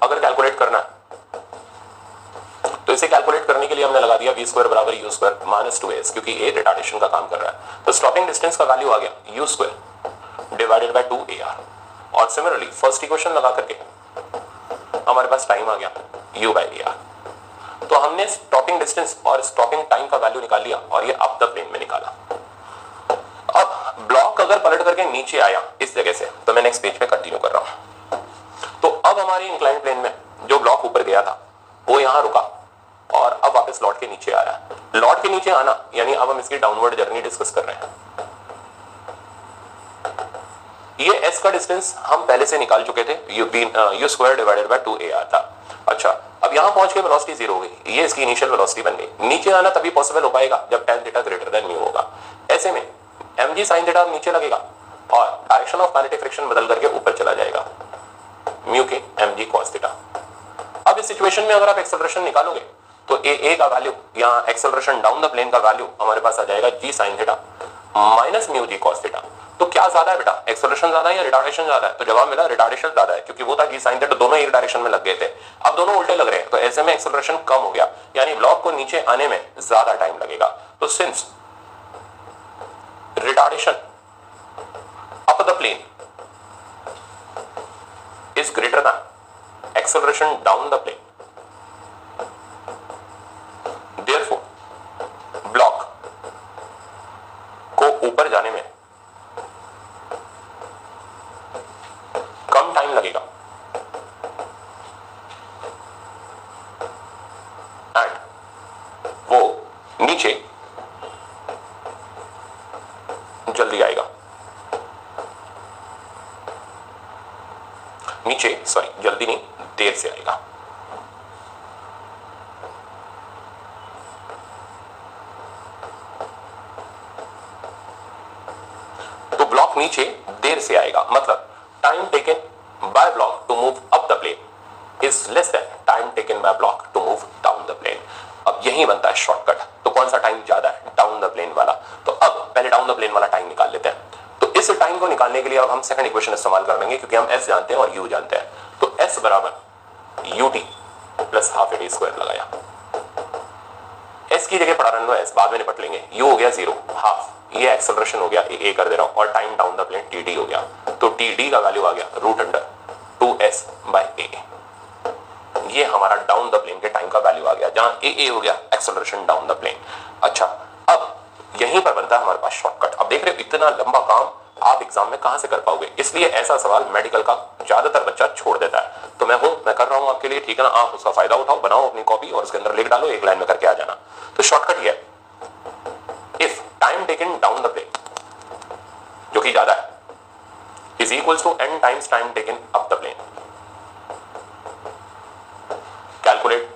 अगर कैलकुलेट करना है तो इसे कैलकुलेट करने के लिए हमने लगा दिया v स्क्वायर बराबर u स्क्वायर माइनस 2s क्योंकि a रिटार्डेशन का काम कर रहा है। तो स्टॉपिंग डिस्टेंस का वैल्यू आ गया u square divided by 2ar और सिमिलरली फर्स्ट इक्वेशन लगा करके हमारे पास टाइम आ गया u बाय ar। तो हमने स्टॉपिंग डिस्टेंस और स्टॉपिंग टाइम का वैल्यू निकाल लिया और ये अप द प्लेन में निकाला। अब ब्लॉक अगर पलट करके नीचे आया इस जगह से तो मैं नेक्स्ट पेज पे कंटिन्यू कर रहा हूं। तो अब हमारे इंक्लाइंड प्लेन में जो ब्लॉक ऊपर गया था वो यहां रुका और अब वापस लौट के नीचे आ रहा है। लौट के नीचे आना यानी अब हम इसकी डाउनवर्ड जर्नी डिस्कस कर रहे हैं। ये s का डिस्टेंस हम पहले से निकाल चुके थे, u square divided by 2ar था। अच्छा, अब यहां पहुंच के वेलोसिटी 0 हो गई, ये इसकी इनिशियल वेलोसिटी बन गई। नीचे आना तभी पॉसिबल हो पाएगा जब tan theta greater than mu होगा। ऐसे में mg sin थीटा नीचे लगेगा और डायरेक्शन ऑफ काइनेटिक फ्रिक्शन बदल करके ऊपर चला जाएगा म्यू के mg cos थीटा। अब इस सिचुएशन में अगर आप एक्सेलरेशन निकालोगे तो a का वैल्यू यहाँ एक्सेलरेशन डाउन द प्लेन का वैल्यू हमारे पास आ जाएगा g sin theta minus mu g cos theta. तो क्या ज्यादा है बेटा, एक्सेलरेशन ज्यादा है या रिटार्डेशन ज्यादा है? तो जवाब मिला रिटार्डेशन ज्यादा है क्योंकि वो था g sin थीटा, दोनों एक डायरेक्शन में लग गए थे। अब दोनों उल्टे लग रहे हैं तो ऐसे में एक्सेलरेशन कम हो गया यानी ब्लॉक को नीचे आने में ज्यादा टाइम लगेगा। तो since retardation up the plane is greater than acceleration down the plane, therefore block को ऊपर जाने में कम टाइम लगेगा एंड वो नीचे जल्दी आएगा, नीचे सॉरी जल्दी नहीं देर से आएगा। तो ब्लॉक नीचे देर से आएगा मतलब time taken by block to move up the plane is less than time taken by block to move down the plane. अब यही बनता है शॉर्टकट। तो कौन सा टाइम ज्यादा है? डाउन द प्लेन वाला। तो अब पहले डाउन द प्लेन वाला टाइम निकाल लेते हैं। तो इस टाइम को निकालने के लिए अब हम सेकंड इक्वेशन इस्तेमाल कर लेंगे क्योंकि हम s जानते हैं और u जानते हैं। तो s बराबर ut plus half ad square लगाया। s की जगह पढ़ा रहने दो, s बाद में निपट लेंगे। u हो गया 0, हाफ ये एक्सेलरेशन हो गया, a कर दे रहा हूं और time down the plane td हो गया। तो td का वैल्यू आ गया root under 2s by a। ये हमारा डाउन द प्लेन के टाइम का वैल्यू आ गया जहां a हो गया एक्सेलरेशन डाउन द प्लेन। अच्छा, अब यहीं पर बनता है हमारे पास शॉर्टकट। अब देख रहे हो इतना लंबा काम आप एग्जाम में कहां से कर पाओगे, इसलिए ऐसा सवाल मेडिकल का ज्यादातर बच्चा छोड़ देता है। तो मैं कर रहा हूं आपके लिए, ठीक है ना। आप उसका फायदा उठाओ, बनाओ अपनी कॉपी और उसके अंदर लिख डालो, एक लाइन में करके आ जाना। तो शॉर्टकट ये है, if time taken down the plane जो कि ज्यादा है is equals to n times time taken up the plane, calculate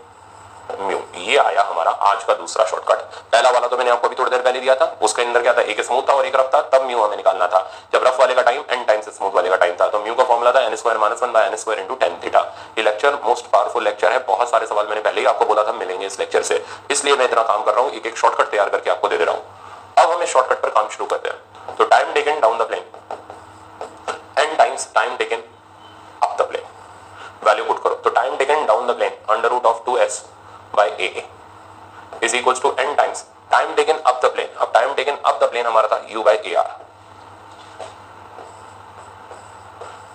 mu. ये आया हमारा आज का दूसरा शॉर्टकट। पहला वाला तो मैंने आपको अभी थोड़ी देर पहले दिया था, उसके अंदर क्या था, एक स्मूथ था और एक रफ था, तब म्यू हमें निकालना था। जब रफ वाले का टाइम n टाइम्स स्मूथ वाले का टाइम था। तो म्यू का फॉर्मूला था n square minus 1 by n square into tan theta. ये लेक्चर मोस्ट पावरफुल लेक्चर है, बहुत सारे सवाल मैंने पहले ही आपको बोला था मिलेंगे इस लेक्चर से, इसलिए मैं इतना काम कर रहा हूँ, एक एक शॉर्टकट तैयार करके आपको दे दे रहा हूँ। अब हम इस शॉर्टकट पर काम शुरू करते हैं। तो time taken down the plane n times time taken up the plane, value put करो। तो time taken down the plane under root of 2s by a is equals to n times time taken up the plane. अब time taken up the plane हमारा था u बाय ar।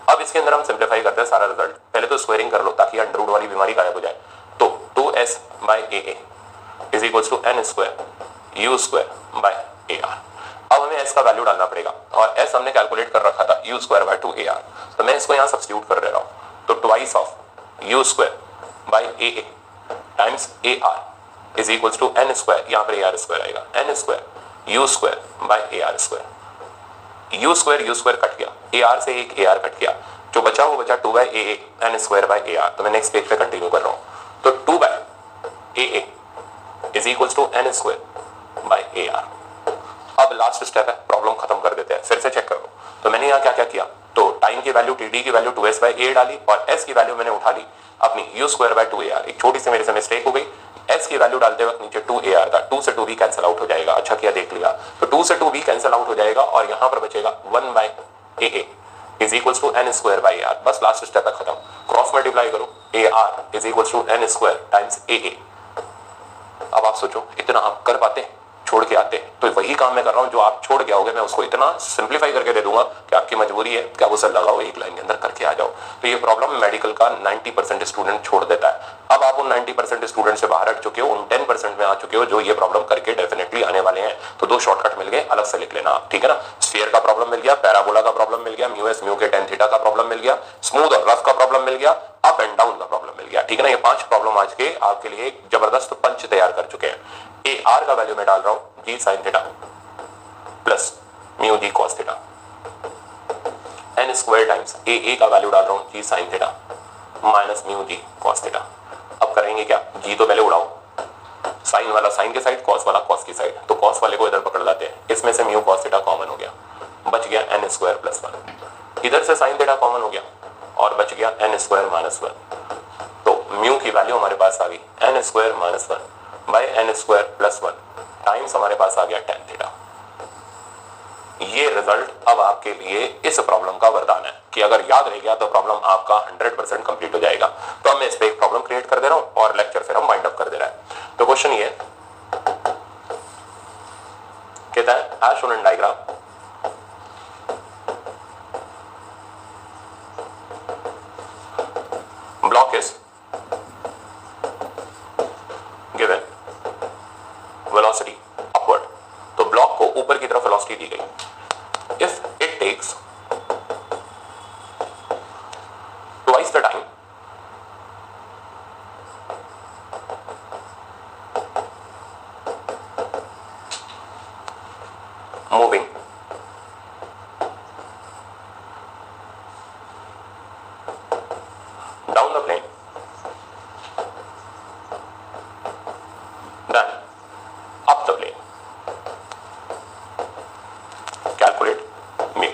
अब इसके अंदर हम सिंप्लीफाई करते हैं सारा रिजल्ट। पहले तो स्क्वायरिंग कर लो ताकि अंडर रूट वाली बीमारी गायब हो जाए। तो 2s by a is equals to n square u square by ar। अब हमें s का वैल्यू डालना पड़ेगा और s हमने कैलकुलेट कर रखा था u स्क्वायर बाय 2ar। तो मैं इसको यहाँ सब्स्टिट्यूट कर दे रहा हूँ। तो twice of u square by a times ar is equals to n square, यहाँ पर ar स्क्वायर आएगा, n square u square by ar square. u square cut गया, ar से एक ar कट गया, जो बचा वो बचा 2 by a n square by ar। तो मैं नेक्स्ट पेज पे कंटिन्यू कर रहा हूँ। तो 2 by a is equals to n square by ar। अब लास्ट स्टेप है, प्रॉब्लम खत्म कर देते हैं, फिर से चेक करो। तो मैंने यहाँ क्या क्या किया, तो टाइम की वैल्यू टी डी की वैल्यू 2s बाय a डाली और s की वैल्यू मैंने उठा ली अपनी u स्क्वायर बाय 2ar। एक छोटी सी मेरे से मिस्टेक हो गई, s की वैल्यू डालते वक्त नीचे 2ar था, 2 से 2 भी कैंसिल आउट हो जाएगा। अच्छा किया देख लिया। तो 2 से 2 भी कैंसिल आउट हो जाएगा और यहाँ पर बचेगा 1 by a is equals to n square by ar। बस लास्ट स्टेप है खत्म, क्रॉस मल्टीप्लाई करो, ar is equals to n square times a। अब आप सोचो इतना आप कर पाते, छोड़ के आते? तो वही काम मैं कर रहा हूं जो आप छोड़ के आओगे, मैं उसको इतना सिंप्लीफाई करके दे दूंगा कि आपकी मजबूरी है क्या वो सर लगाओ एक लाइन के अंदर करके आ जाओ। तो ये प्रॉब्लम मेडिकल का 90% स्टूडेंट छोड़ देता है। अब आप उन 90% स्टूडेंट से बाहर हट चुके हो, उन 10% में आ चुके हो जो ये प्रॉब्लम करके डेफिनेटली आने वाले हैं। तो 2 शॉर्टकट मिल गए, अलग से लिख लेना आप, ठीक है ना। स्फीयर का प्रॉब्लम मिल गया, पैराबोला का प्रॉब्लम मिल गया, म्यू एस म्यू के tan थीटा का प्रॉब्लम मिल गया, स्मूथ और रफ का प्रॉब्लम मिल गया, अप एंड डाउन का प्रॉब्लम मिल गया, ठीक है ना। ये 5 प्रॉब्लम आज के आपके लिए एक जबरदस्त पंच तैयार कर चुके हैं। ar का वैल्यू मैं डाल रहा हूं g sin theta plus mu g cos theta, n square times a का वैल्यू डाल रहा हूं g sin theta minus mu g cos theta. अब करेंगे क्या, g तो पहले उड़ाओ, साइन वाला साइन के साइड, cos वाला cos की साइड। तो cos वाले को इधर पकड़ लाते हैं, इसमें से म्यू cos थीटा कॉमन हो गया, बच गया n स्क्वायर प्लस 1। इधर से साइन थीटा कॉमन हो गया और बच गया n स्क्वायर माइनस 1। तो म्यू की वैल्यू हमारे पास आ गई n square minus 1 by n square plus 1 times हमारे पास आ गया tan थीटा। ये रिजल्ट अब आपके लिए इस प्रॉब्लम का वरदान है कि अगर याद रह गया तो प्रॉब्लम आपका 100% कंप्लीट हो जाएगा। तो अब मैं इस पे एक प्रॉब्लम क्रिएट कर दे रहा हूं और लेक्चर फिर हम वाइंड अप कर दे रहा है। तो क्वेश्चन ये कहता है as shown in diagram block is given velocity upward. तो ब्लॉक को ऊपर की तरफ वेलोसिटी दी गई। If it takes twice the time moving down the plane then up the plane calculate mu.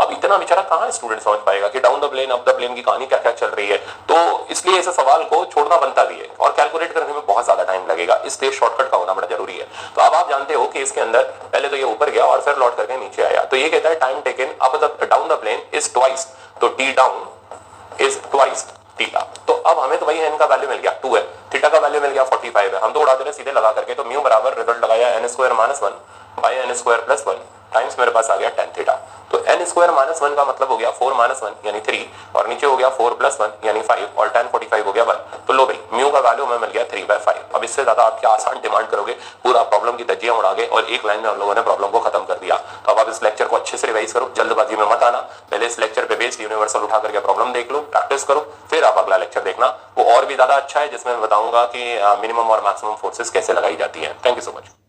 अब इतना बेचारा कहां स्टूडेंट समझ पाएगा कि down the plane up the plane की कहानी क्या क्या चल रही है। तो इसलिए इस सवाल को छोड़ना बनता भी है और कैलकुलेट करने में बहुत ज्यादा टाइम लगेगा, इसलिए शॉर्टकट का होना बड़ा जरूरी है। तो अब आप जानते हो कि इसके अंदर पहले तो ये ऊपर गया और फिर लौट करके नीचे आया। तो ये कहता है time taken up the down the plane is twice, तो T down is twice theta. तो अब हमें तो वही n का वैल्यू मिल गया 2 है, थीटा का वैल्यू मिल गया 45 है, हम तो उड़ा दे रहे सीधे लगा करके। तो म्यू बराबर रिजल्ट लगाया n square minus 1 by n square plus 1 times मेरे पास आ गया tan थीटा। तो n स्क्वायर माइनस 1 का मतलब हो गया 4 माइनस 1 यानी 3 और नीचे हो गया 4 प्लस 1 यानी 5 और tan 45 हो गया 1। तो लो भाई म्यू का वैल्यू हमें मिल गया 3/5। अब इससे ज्यादा आप क्या आसान डिमांड करोगे, पूरा प्रॉब्लम की धज्जियां उड़ा गए और एक लाइन में हम लोगों ने प्रॉब्लम को खत्म कर दिया। तो अब आप इस लेक्चर को अच्छे से रिवाइज करो, जल्दबाजी में मत आना। पहले इस लेक्चर पे बेस्ड यूनिवर्सल उठा करके प्रॉब्लम देख लो, प्रैक्टिस करो, फिर आप अगला लेक्चर देखना, वो और भी ज्यादा अच्छा है जिसमें मैं बताऊंगा कि मिनिमम और मैक्सिमम फोर्सेस कैसे लगाई जाती है। Thank you so much.